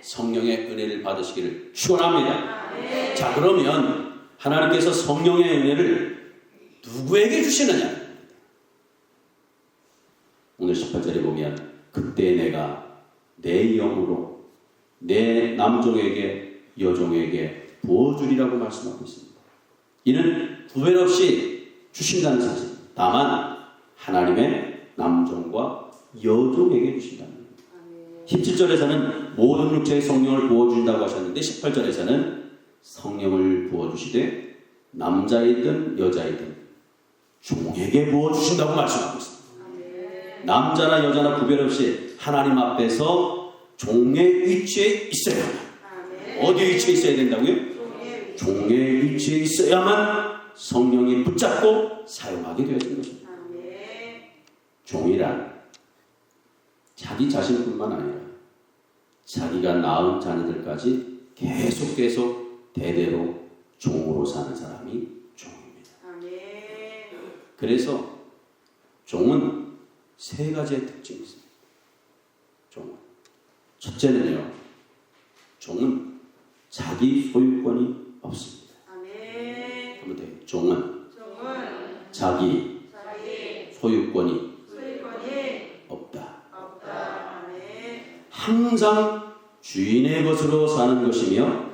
성령의 은혜를 받으시기를 축원합니다. 자, 그러면 하나님께서 성령의 은혜를 누구에게 주시느냐? 오늘 18절에 보면 그때 내가 내 영으로 내 남종에게 여종에게 부어주리라고 말씀하고 있습니다. 이는 구별 없이 주신다는 사실. 다만 하나님의 남종과 여종에게 주신다는 겁니다. 17절에서는 모든 육체의 성령을 부어준다고 하셨는데 18절에서는 성령을 부어주시되 남자이든 여자이든 종에게 부어주신다고 말씀하고 있습니다. 남자나 여자나 구별 없이 하나님 앞에서 종의 위치에 있어야 합니다. 어디 위치에 있어야 된다고요? 종의 위치에 있어야만 성령이 붙잡고 사용하게 되어진 것입니다. 종이란 자기 자신뿐만 아니라 자기가 낳은 자녀들까지 계속 대대로 종으로 사는 사람이 종입니다. 그래서 종은 세 가지의 특징이 있습니다. 종은. 첫째는요, 종은 자기 소유권이 없습니다. 한번 더. 종은 자기 소유권이 없다. 항상 주인의 것으로 사는 것이며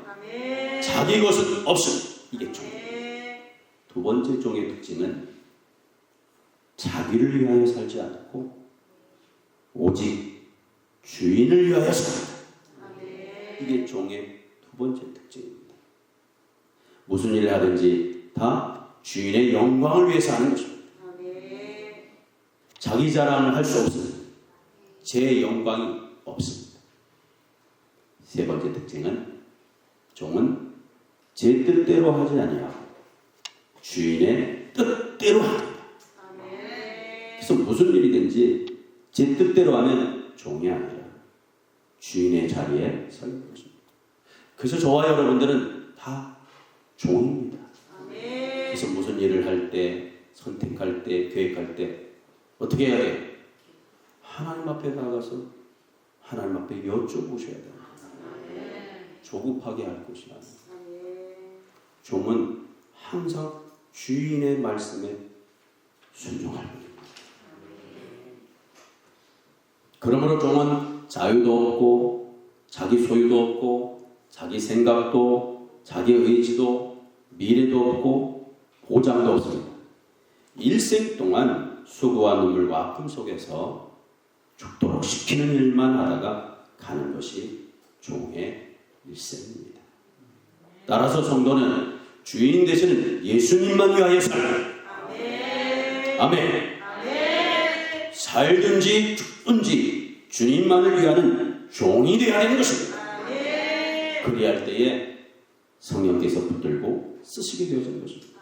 자기 것은 없음. 이게 종. 두 번째 종의 특징은 자기를 위하여 살지 않고 오직 주인을 위하여 산다. 이게 종의 두 번째 특징입니다. 무슨 일을 하든지 다 주인의 영광을 위해서 하는 것입니다. 자기 자랑을 할 수 없습니다. 제 영광이 없습니다. 세 번째 특징은 종은 제 뜻대로 하지 아니하고 주인의 뜻대로 합니다. 그래서 무슨 일이든지 제 뜻대로 하면 종이 아니라 주인의 자리에 서 있는 것입니다. 그래서 저와 여러분들은 다 종입니다. 그래서 무슨 일을 할 때, 선택할 때, 계획할 때 어떻게 해야 돼요? 하나님 앞에 나가서 하나님 앞에 여쭤보셔야 돼요. 조급하게 할 것이 아니에요. 종은 항상 주인의 말씀에 순종할 것입니다. 그러므로 종은 자유도 없고 자기 소유도 없고 자기 생각도 자기 의지도 미래도 없고 보장도 없습니다. 일생 동안 수고와 눈물과 아픔 속에서 죽도록 시키는 일만 하다가 가는 것이 종의 일생입니다. 따라서 성도는 주인 되시는 예수님만 위하여 살다. 아멘. 살든지 죽든지 주님만을 위하는 종이 되어야 하는 것입니다. 그리할 때에 성령께서 붙들고 쓰시게 되어지는 것입니다.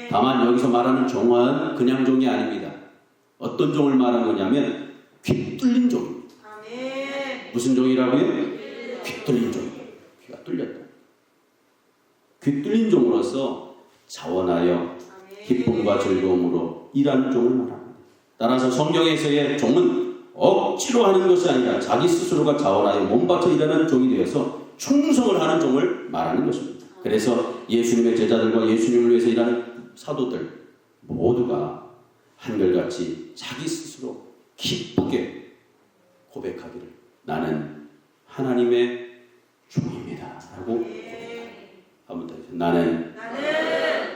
다만 여기서 말하는 종은 그냥 종이 아닙니다. 어떤 종을 말하는 거냐면 귀 뚫린 종입니다. 무슨 종이라고요? 귀 뚫린 종. 귀가 뚫렸다. 귀 뚫린 종으로서 자원하여 기쁨과 즐거움으로 일하는 종을 말합니다. 따라서 성경에서의 종은 억지로 하는 것이 아니라 자기 스스로가 자원하여 몸바쳐 일하는 종이 되어서 충성을 하는 종을 말하는 것입니다. 그래서 예수님의 제자들과 예수님을 위해서 일하는 사도들 모두가 한결같이 자기 스스로 기쁘게 고백하기를 나는 하나님의 종입니다 라고 한번 더 해주세요. 나는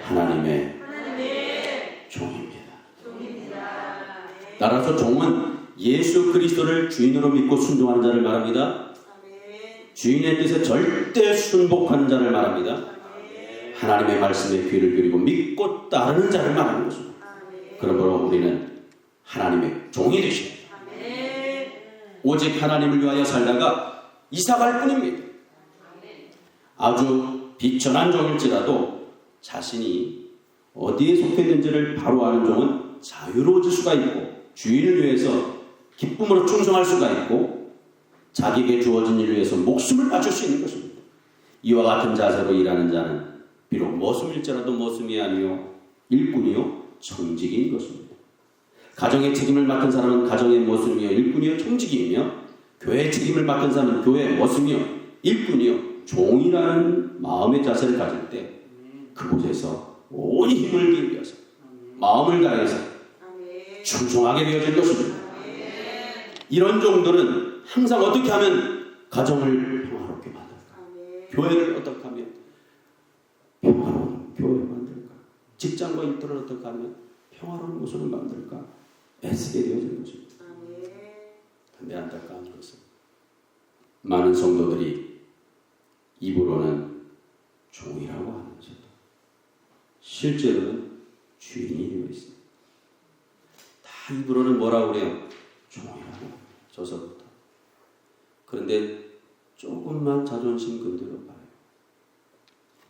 하나님의 종입니다. 따라서 종은 예수 그리스도를 주인으로 믿고 순종하는 자를 말합니다. 주인의 뜻에 절대 순복하는 자를 말합니다. 하나님의 말씀에 귀를 기울이고 믿고 따르는 자를 말하는 것입니다. 그러므로 우리는 하나님의 종이 되십니다. 오직 하나님을 위하여 살다가 이사갈 뿐입니다. 아주 비천한 종일지라도 자신이 어디에 속했는지를 바로 아는 종은 자유로워질 수가 있고 주인을 위해서 기쁨으로 충성할 수가 있고 자기에게 주어진 일을 위해서 목숨을 바칠 수 있는 것입니다. 이와 같은 자세로 일하는 자는 비록 머슴일지라도 머슴이 아니요 일꾼이요 청직인 것입니다. 가정의 책임을 맡은 사람은 가정의 머슴이요 일꾼이요 청직이며 교회의 책임을 맡은 사람은 교회의 머슴이요 일꾼이요 종이라는 마음의 자세를 가질 때 그곳에서 온 힘을 기울여서 마음을 다해서 충성하게 되어질 것입니다. 이런 종들은 항상 어떻게 하면 가정을 평화롭게 만들까? 교회를 어떻게 하면 평화로운 교회를 만들까? 직장과 일터를 어떻게 하면 평화로운 모습을 만들까? 애쓰게 되어질 것입니다. 그런데 안타까운 것은 많은 성도들이 입으로는 종이라고 하면서도 실제로는 주인이 되어 있습니다. 다 입으로는 뭐라고 그래요? 종이라고 저서부터. 그런데 조금만 자존심 건드려 봐요.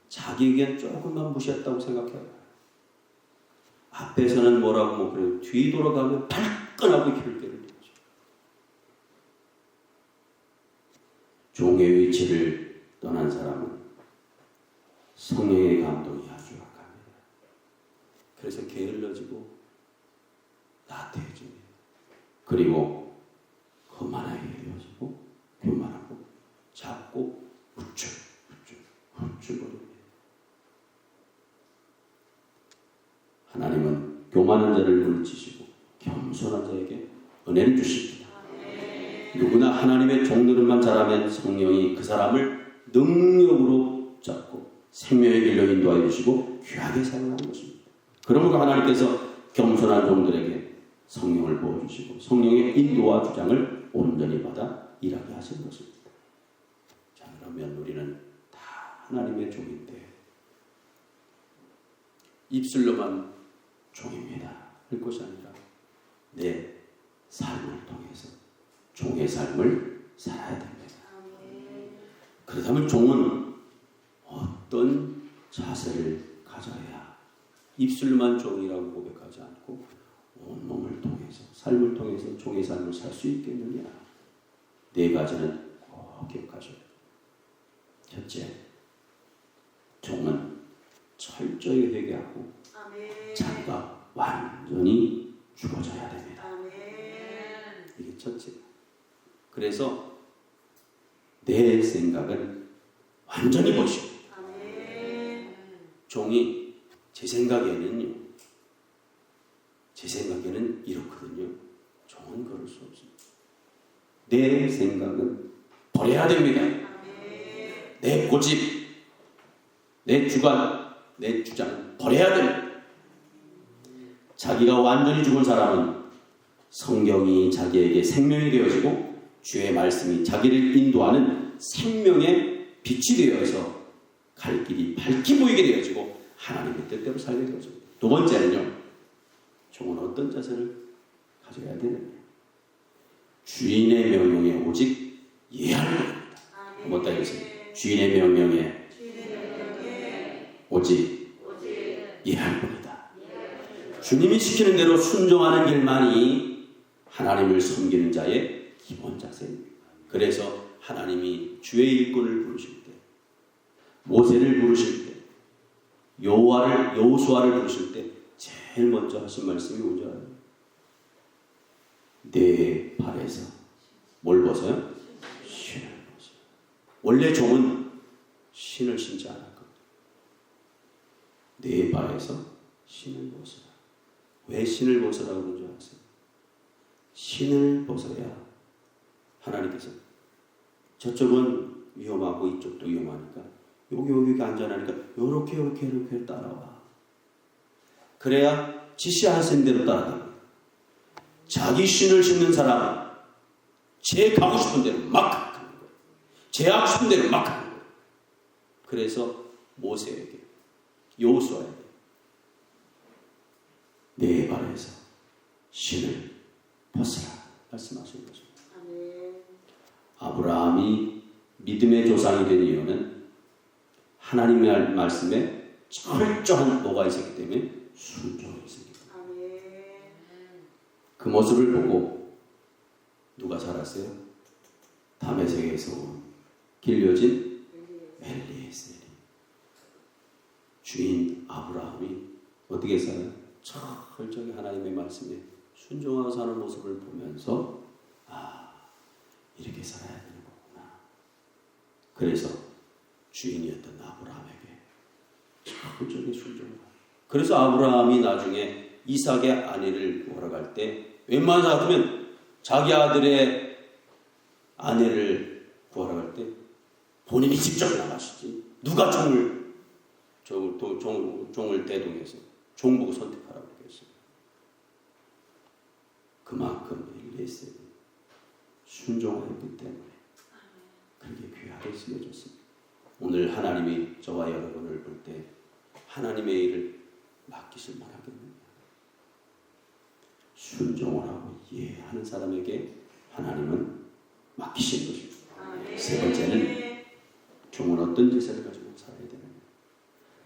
자기 의견 조금만 무시했다고 생각해봐요. 앞에서는 뭐라고 뭐 그래요. 뒤돌아가면 발끈하고 결계를 내죠. 종의 위치를 떠난 사람은 성령의 감동이 아주 약합니다. 그래서 게을러지고 나태해집니다. 그리고 거만하게 되어지고 교만하고 작고 우쭐거립니다. 하나님은 교만한 자를 물리치시고 겸손한 자에게 은혜를 주십니다. 누구나 하나님의 종노릇만 잘하면 성령이 그 사람을 능력으로 잡고 생명의 길로 인도하여 주시고 귀하게 사용하는 것입니다. 그러므로 하나님께서 겸손한 종들에게 성령을 부어주시고 성령의 인도와 주장을 온전히 받아 일하게 하시는 것입니다. 자, 그러면 우리는 다 하나님의 종인데 입술로만 종입니다 할 것이 아니라 내 삶을 통해서 종의 삶을 살아야 됩니다. 그렇다면 종은 어떤 자세를 가져야 입술만 종이라고 고백하지 않고 온몸을 통해서 삶을 통해서 종의 삶을 살 수 있겠느냐? 네 가지는 꼭 기억하셔야 돼요. 첫째, 종은 철저히 회개하고 자기가 완전히 죽어져야 됩니다. 이게 첫째. 그래서 내 생각은 완전히 버리시고 종이 제 생각에는 이렇거든요. 종은 그럴 수 없습니다. 내 생각은 버려야 됩니다. 내 고집, 내 주관, 내 주장은 버려야 됩니다. 자기가 완전히 죽은 사람은 성경이 자기에게 생명이 되어지고 주의 말씀이 자기를 인도하는 생명의 빛이 되어서 갈 길이 밝게 보이게 되어지고 하나님의 뜻대로 살게 되어집니다. 두 번째는요. 종은 어떤 자세를 가져야 되느냐. 주인의 명령에 오직 예할 것입니다. 한번 더 해보세요. 주인의 명령에 오직 예할 것이다. 주님이 시키는 대로 순종하는 길만이 하나님을 섬기는 자의 기본 자세입니다. 그래서 하나님이 주의 일꾼을 부르실 때, 모세를 부르실 때, 여호수아를 부르실 때 제일 먼저 하신 말씀이 뭔지 알아요? 내 발에서 뭘 벗어요? 신을 벗어요. 원래 종은 신을 신지 않았거든요. 내 발에서 신을 벗어라. 왜 신을 벗으라고 그런지 아세요? 신을 벗어야 하나님께서 저쪽은 위험하고 이쪽도 위험하니까 여기 안전하니까 이렇게 따라와. 그래야 지시하신 대로 따라갑니다. 자기 신을 신는 사람은 제 가고 싶은 대로 막 하는 거예요. 제 하고 싶은 대로 막 하는 거예요. 그래서 모세에게, 여호수아에게 내 발에서 신을 벗으라 말씀하신 거죠. 아브라함이 믿음의 조상이 된 이유는 하나님의 말씀에 철저한 뭐가 있었기 때문에 순종이 있습니다. 그 모습을 보고 누가 살았어요? 다메섹에서 온 길려진 엘리에셀이. 주인 아브라함이 어떻게 살아요? 철저히 하나님의 말씀에 순종하고 사는 모습을 보면서 이렇게 살아야 되는 거구나. 그래서 주인이었던 아브라함에게 철저히 순종을. 그래서 아브라함이 나중에 이삭의 아내를 구하러 갈 때 웬만한 사람 같으면 자기 아들의 아내를 구하러 갈 때 본인이 직접 나가시지. 누가 종을 대동해서 종 보고 선택하라고 그랬어요. 그만큼 엘리에셀이 순종하였기 때문에 그렇게 귀하게 쓰여졌습니다. 오늘 하나님이 저와 여러분을 볼 때 하나님의 일을 맡기실 만하겠느냐. 순종을 하고 이해하는 사람에게 하나님은 맡기신 것입니다. 세 번째는 종은 어떤 제사를 가지고 살아야 되느냐.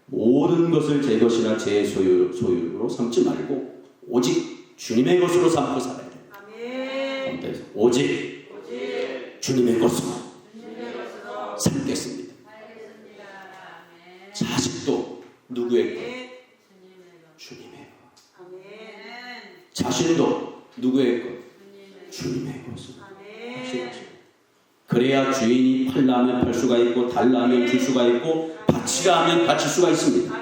모든 것을 제 것이나 제 소유로 삼지 말고 오직 주님의 것으로 삼고 살아야 됩니다. 오직 주님의 것으로 삼겠습니다. 자식도 누구의 것? 주님의 것. 자신도 누구의 것? 주님의 것을 확신하시고, 그래야 주인이 팔라 하면 팔 수가 있고, 달라 하면 줄 수가 있고, 바치라 하면 바칠 수가 있습니다.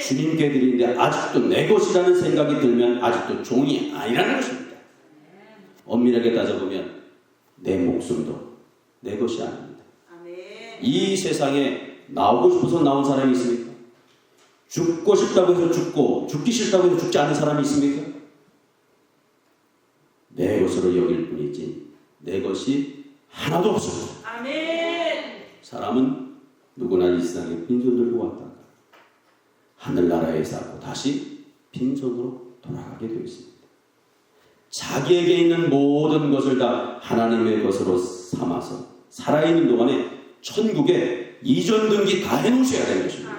주님께 드리는데 아직도 내 것이라는 생각이 들면 아직도 종이 아니라는 것입니다. 엄밀하게 따져보면 내 목숨도 내 것이 아닙니다. 이 세상에 나오고 싶어서 나온 사람이 있습니까? 죽고 싶다고 해서 죽고, 죽기 싫다고 해서 죽지 않은 사람이 있습니까? 내 것으로 여길 뿐이지 내 것이 하나도 없습니다. 사람은 누구나 이 세상에 빈손 들고 왔다가 하늘나라에 살고 다시 빈손으로 돌아가게 되어 있습니다. 자기에게 있는 모든 것을 다 하나님의 것으로 삼아서 살아있는 동안에 천국에 이전 등기 다 해놓으셔야 되는 것입니다.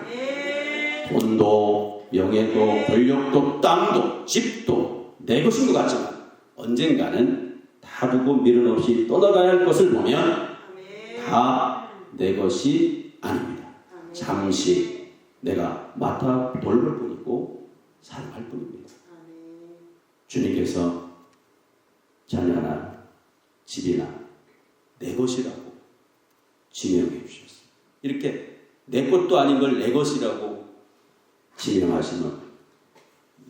돈도 명예도 권력도 땅도 집도 내 것인 것 같지만 언젠가는 다 두고 미련 없이 떠나가야 할 것을 보면 다 내 것이 아닙니다. 잠시 내가 맡아 돌볼 뿐이고 사용할 뿐입니다. 주님께서 자녀나 집이나 내 것이라고 지명해 주셨어요. 이렇게 내 것도 아닌 걸 내 것이라고 지명하시면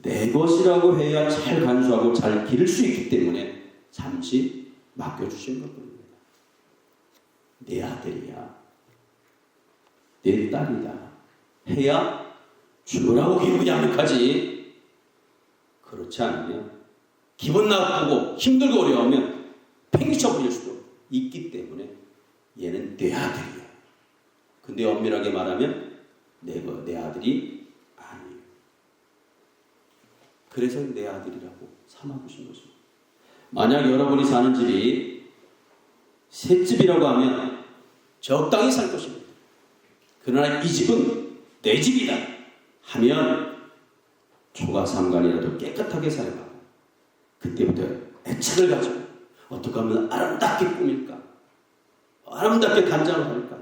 내 것이라고 해야 잘 간수하고 잘 기를 수 있기 때문에 잠시 맡겨주신 것뿐입니다. 내 아들이야, 내 딸이다 해야 죽으라고 기분이 아득하지. 그렇지 않으면 기분 나쁘고 힘들고 어려우면 팽개쳐버릴 수도 있기 때문에 얘는 내 아들이야. 근데 엄밀하게 말하면 내 아들이 아니에요. 그래서 내 아들이라고 삼아주신 것입니다. 만약 여러분이 사는 집이 셋집이라고 하면 적당히 살 것입니다. 그러나 이 집은 내 집이다 하면 초가삼간이라도 깨끗하게 살아가고 그때부터 애착을 가지고 어떻게 하면 아름답게 꾸밀까, 아름답게 간장을 할까,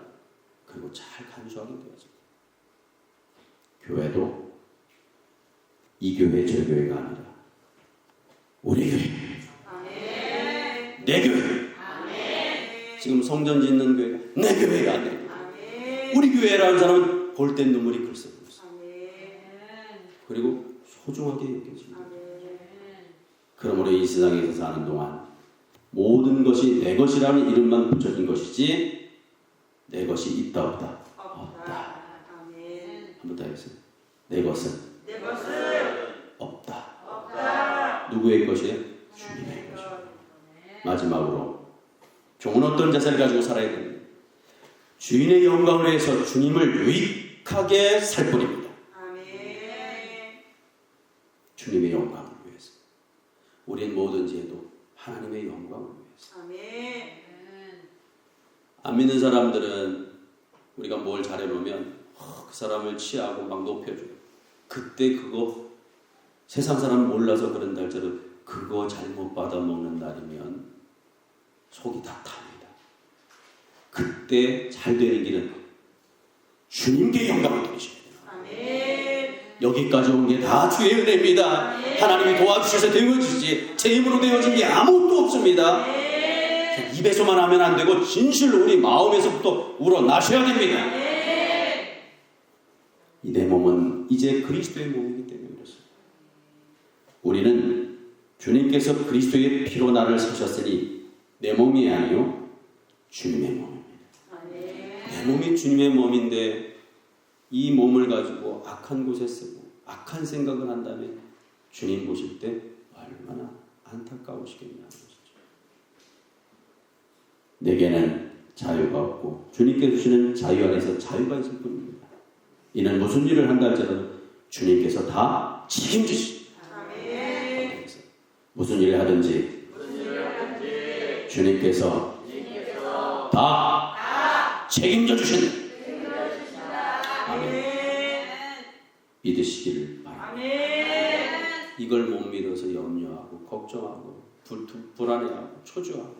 그리고 잘 간수하게 되어집니다. 교회도 이 교회 저 교회가 아니라 우리 교회, 내 교회. 지금 성전 짓는 교회가 내 교회가 아니라 우리 교회라는 사람은 볼 때 눈물이 글썽 글썽. 그리고 소중하게 여겨집니다. 그러므로 이 세상에서 사는 동안 모든 것이 내 것이라는 이름만 붙여진 것이지 내 것이 있다 없다? 없다. 한번 더 해보세요. 내 것은 없다. 누구의 것이에요? 주님의 것이에요. 마지막으로 종은 어떤 자세를 가지고 살아야 됩니다. 주인의 영광을 위해서 주님을 유익하게 살 뿐입니다. 주님의 영광을 위해서. 우린 뭐든지 해도 하나님의 영광을 위해서. 안 믿는 사람들은 우리가 뭘 잘해놓으면 그 사람을 취하고 막 높여줘요. 그때 그거 세상 사람 몰라서 그런다 할지라도 그거 잘못 받아먹는 날이면 속이 다 탑니다. 그때 잘 되는 길은 주님께 영광을 돌리셔야 돼요. 여기까지 온 게 다 주의 은혜입니다. 하나님이 도와주셔서 되어지지 제 힘으로 되어진 게 아무것도 없습니다. 입에서만 하면 안 되고 진실로 우리 마음에서부터 우러나셔야 됩니다. 이 내 몸은 이제 그리스도의 몸이기 때문에 그렇습니다. 우리는 주님께서 그리스도의 피로 나를 사셨으니 내 몸이 아니요 주님의 몸입니다. 내 몸이 주님의 몸인데 이 몸을 가지고 악한 곳에 쓰고 악한 생각을 한다면 주님 보실 때 얼마나 안타까우시겠냐는 것이죠. 내게는 자유가 없고 주님께 주시는 자유 안에서 자유가 있을 뿐입니다. 이는 무슨 일을 한다 할지라도 주님께서 다 책임지십니다. 무슨 일을 하든지 주님께서 다 책임져 주신다. 믿으시기를 바랍니다. 이걸 못 믿어서 염려하고 걱정하고 불안해하고 초조하고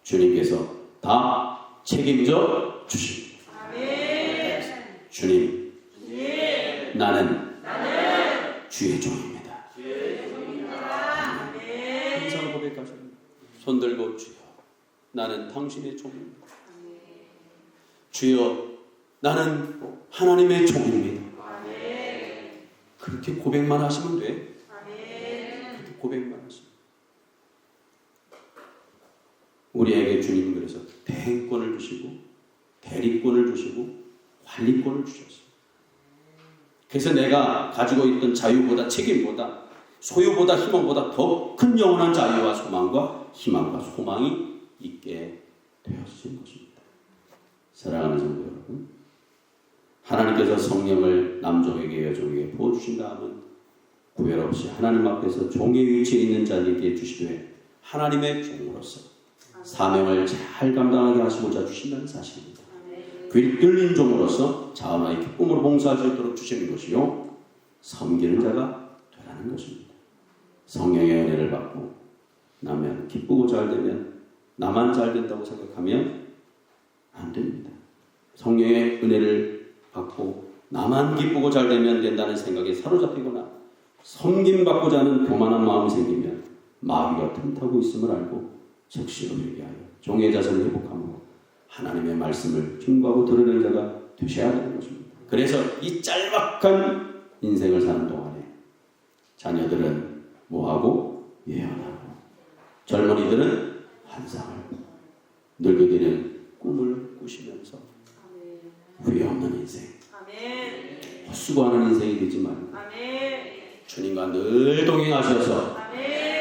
주님께서 다 책임져 주십니다. 주님, 나는 주의 종입니다. 항상 고백하십니다. 손들고 주여 나는 당신의 종입니다. 주여 나는 하나님의 종입니다. 그렇게 고백만 하시면 돼. 그렇게 고백만 하시면. 우리에게 주님은 그래서 대행권을 주시고 대리권을 주시고 관리권을 주셨어요. 그래서 내가 가지고 있던 자유보다 책임보다 소유보다 희망보다 더 큰 영원한 자유와 소망과 희망과 소망이 있게 되어진 것입니다. 사랑하는 성도 여러분, 하나님께서 성령을 남종에게 여종에게 부어주신다 하면 구별 없이 하나님 앞에서 종의 위치에 있는 자에게 주시되 하나님의 종으로서 사명을 잘 감당하게 하시고자 주신다는 사실입니다. 귀 뚫린 종으로서 자원하의 기쁨으로 봉사할 수 있도록 주시는 것이요 섬기는 자가 되라는 것입니다. 성령의 은혜를 받고 나면 기쁘고 잘 되면 나만 잘 된다고 생각하면 안 됩니다. 성령의 은혜를 받고 나만 기쁘고 잘 되면 된다는 생각에 사로잡히거나 섬김받고자 하는 교만한 마음이 생기면 마귀가 틈타고 있음을 알고 적시로 회개하여 종의 자세를 회복하므로 하나님의 말씀을 증거하고 들으는 자가 되셔야 되는 것입니다. 그래서 이 짤막한 인생을 사는 동안에 자녀들은 뭐하고? 예언하고 젊은이들은 환상을 늙은이들은 꿈을 꾸시면서 후회 없는 인생 헛수고하는 인생이 되지 말고 주님과 늘 동행하셔서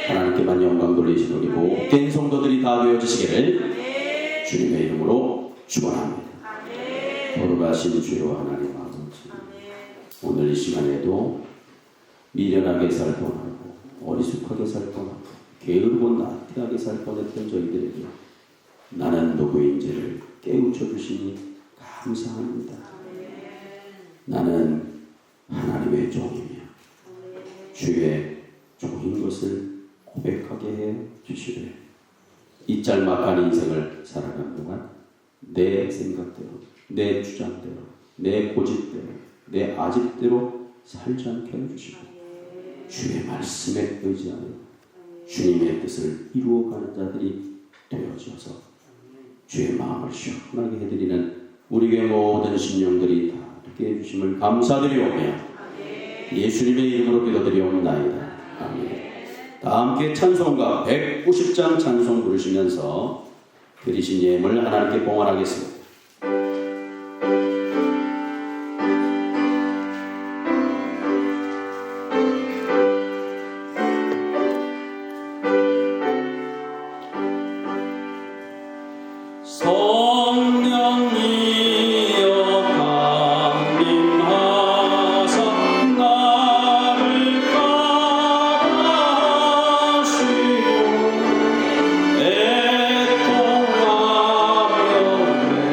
하나님께만 영광 돌리시는 우리 복된 성도들이 다 되어주시기를 주님의 이름으로 축원합니다. 거룩하신 주여 하나님 아버지, 오늘 이 시간에도 미련하게 살 뻔하고 어리숙하게 살 뻔하고 게으르고 나태하게 살 뻔했던 저희들에게 나는 누구인지를 깨우쳐 주시니 감사합니다. 나는 하나님의 종이며 주의 종인 것을 고백하게 해 주시되 이 짤막한 인생을 살아가는 동안 내 생각대로, 내 주장대로, 내 고집대로, 내 아집대로 살지 않게 해주시고 주의 말씀에 의지하여 주님의 뜻을 이루어가는 자들이 되어져서 주의 마음을 시원하게 해드리는 우리 교회 모든 신령들이 다 되게 해주심을 감사드리오며 예수님의 이름으로 기도드리옵나이다. 아멘. 다 함께 찬송가 190장 찬송 부르시면서 드리신 예물 하나님께 봉헌하겠습니다. 애통하며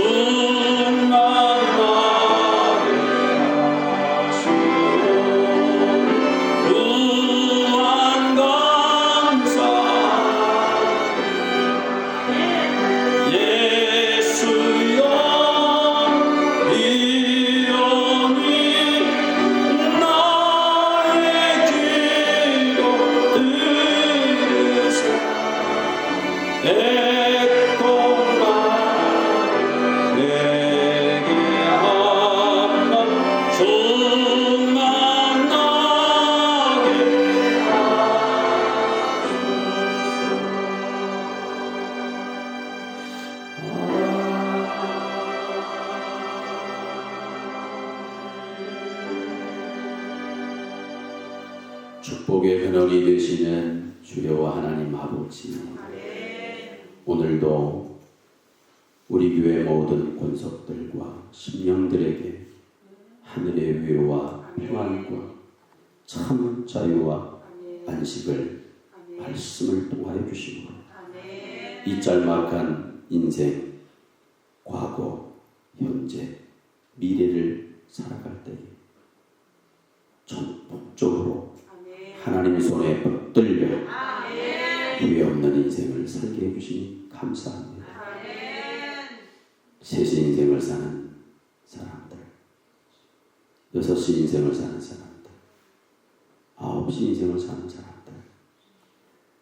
충만하게 하시고 무한 감사 예수여 이오니 나의 기도 들으사 애통만 내게 한번 충만하게 축복의 근원이 되시는 주여 하나님 아버지, 오늘도 우리 교회 모든 권속들과 심령들에게 하늘의 위로와 평안과 참 자유와 안식을 말씀을 통하여 주시고 이 짤막한 인생, 과거, 현재, 미래를 살아갈 때에 전폭적으로 하나님 손에 붙들려 후회 없는 인생을 살게 해주시니 감사합니다. 셋이 인생을 사는 사람들, 여섯이 인생을 사는 사람들, 아홉이 인생을 사는 사람들,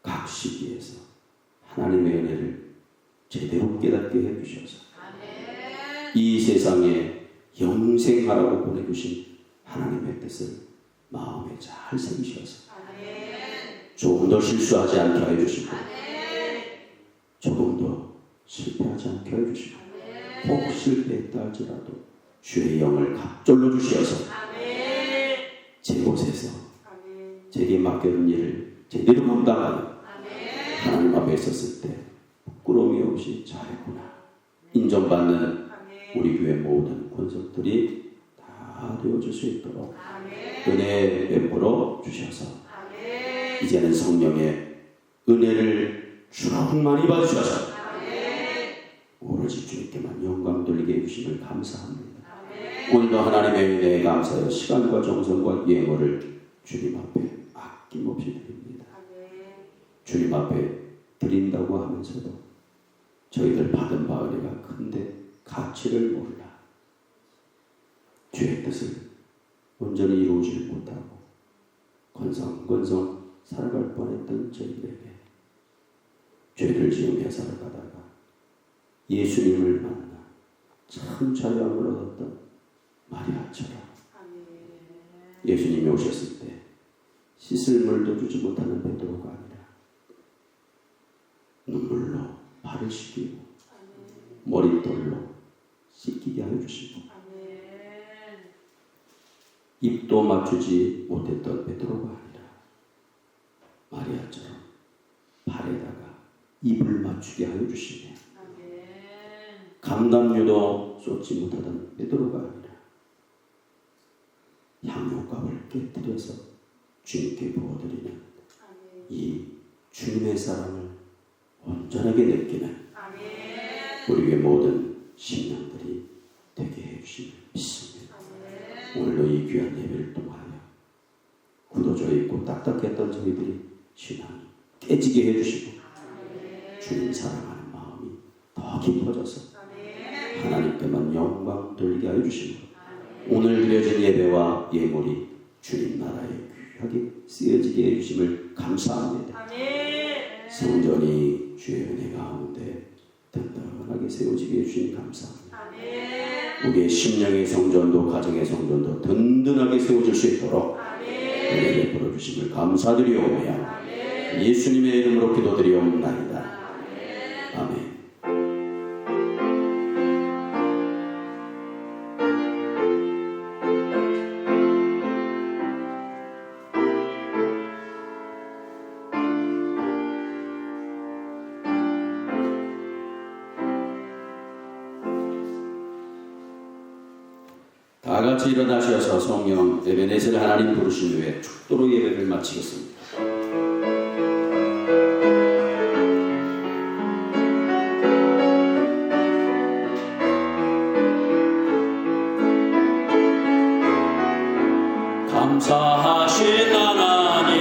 각 시기에서 하나님의 은혜를 제대로 깨닫게 해주셔서 이 세상에 영생하라고 보내주신 하나님의 뜻을 마음에 잘 새기셔서 조금 더 실수하지 않게 해주시고 조금 더 실패하지 않게 해주시고 혹 실패했다 할지라도 주의 영을 갑절로 주시어서 제 곳에서 제게 맡겨둔 일을 제대로 감당하는 하나님 앞에 있었을 때 부끄러움이 없이 잘했구나 인정받는 우리 교회 모든 권속들이 다 되어줄 수 있도록 은혜 베풀어 주셔서 이제는 성령의 은혜를 충만히 받으셔서 오로지 주님께만 영광 돌리게 해주심을 감사합니다. 오늘도 하나님의 은혜에 감사하여 시간과 정성과 예물을 주님 앞에 아낌없이 드립니다. 주님 앞에 드린다고 하면서도 저희들 받은 바 은혜가 큰데 가치를 몰라 주의 뜻을 온전히 이루어지지 못하고 건성건성 살아갈 뻔했던 저희들에게 죄를 지으며 살아가다가 예수님을 만나 참 자유함을 얻었던 마리아처럼 예수님이 오셨을 때 씻을 물도 주지 못하는 베드로가 아니라 눈물로 발을 씻기고 머릿돌로 씻기게 하여 주시고 입도 맞추지 못했던 베드로가 아니라 마리아처럼 발에다가 입을 맞추게 하여 주시네. 감담유도 쏟지 못하던 베드로가 아니라 향유값을 깨뜨려서 주님께 부어드리는 이 주님의 사랑을 온전하게 느끼는 우리 교회 모든 신령들이 되게 해주심을 믿습니다. 오늘도 이 귀한 예배를 통하여 굳어져 있고 딱딱했던 저희들이 신앙이 깨지게 해주시고 주님 사랑하는 마음이 더 깊어져서 하나님께만 영광 돌리게 하여 주시고 오늘 드려진 예배와 예물이 주님 나라에 귀하게 쓰여지게 해주심을 감사합니다. 성전이 주의 은혜 가운데 든든하게 세워지게 해주시니 감사합니다. 우리의 심령의 성전도 가정의 성전도 든든하게 세워질 수 있도록 은혜를 베풀어주심을 감사드리오며 예수님의 이름으로 기도드리옵나이다. 아멘. 다 같이 일어나셔서 성령 에베네셀 하나님 부르신 후에 축도로 예배를 마치겠습니다. 감사하신 하나님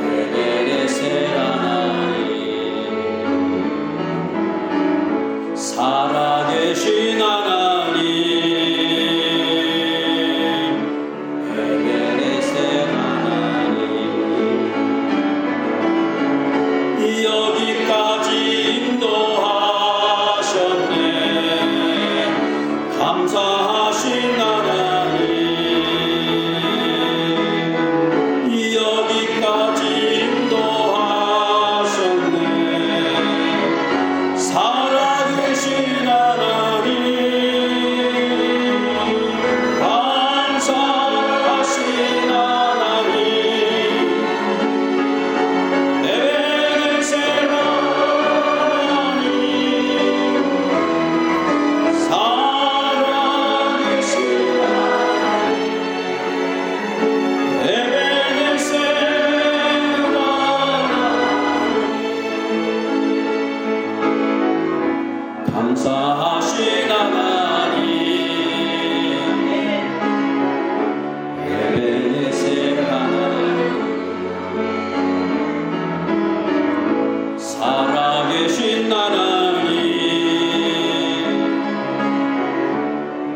에베네셀 하나님 살아계신 하나님 에베네셀 하나님 여기까지 인도하셨네 감사하신 하나님 여기까지 인도하셨네 살아계신 하나님 감사하신 하나님 에베네셀 하나님 살아계신 에베네셀 하나님 감사하신 하나님 에베네셀 하나님 살아계신 하나님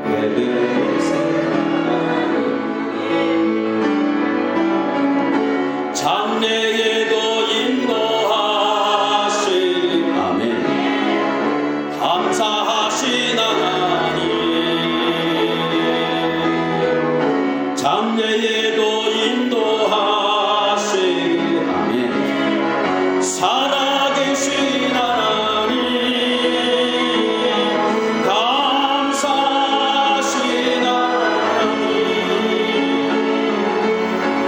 에베네셀 하나님 장래에도 인도하신 아멘 감사하신 하나님 장래에도 인도하신 아멘 살아계신 하나님 감사하신 하나님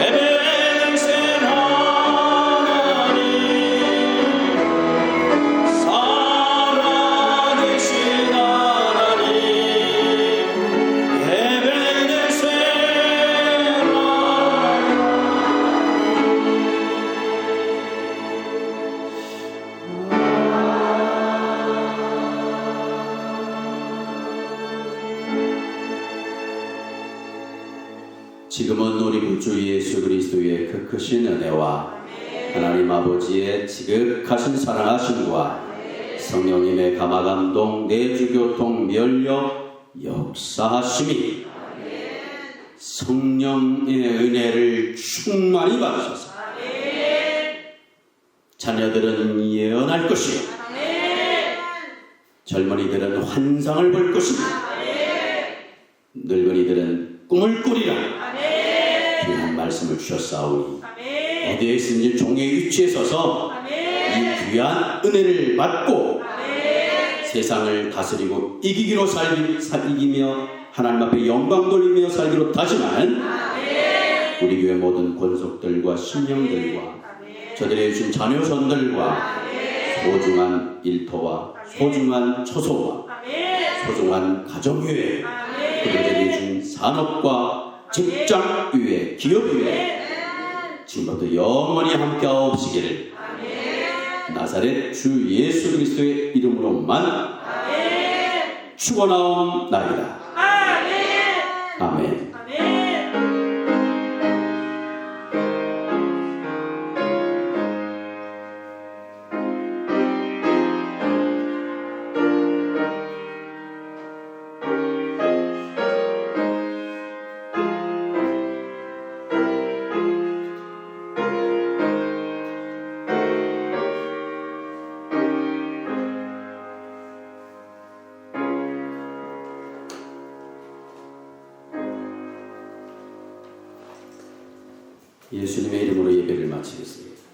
에베네셀 하나님 살아계신 하나님 에베네셀 지금은 우리 구주 예수 그리스도의 그 크신 은혜와 하나님 아버지의 지극하신 사랑하심과 성령님의 감화감동 내주교통 면력 역사하심이 성령의 은혜를 충만히 받으셔서 자녀들은 예언할 것이요 젊은이들은 환상을 볼 것이며 늙은이들은 꿈을 꾸리라 귀한 말씀을 주셨사오니 어디에 있든지 종의 위치에 서서 이 귀한 은혜를 받고 세상을 다스리고 이기기로 이기며 하나님 앞에 영광 돌리며 살기로 다짐하는 우리 교회 모든 권속들과 신령들과 저들의 주신 자녀선들과 소중한 일터와 소중한 처소와 소중한 가정교회 그리고 저들이 주신 산업과 직장 위에 기업 위에 지금부터 영원히 함께하옵시기를 나사렛 주 예수 그리스도의 이름으로만 축원하옵나이다. 아멘. 예수님의 이름으로 예배를 마치겠습니다.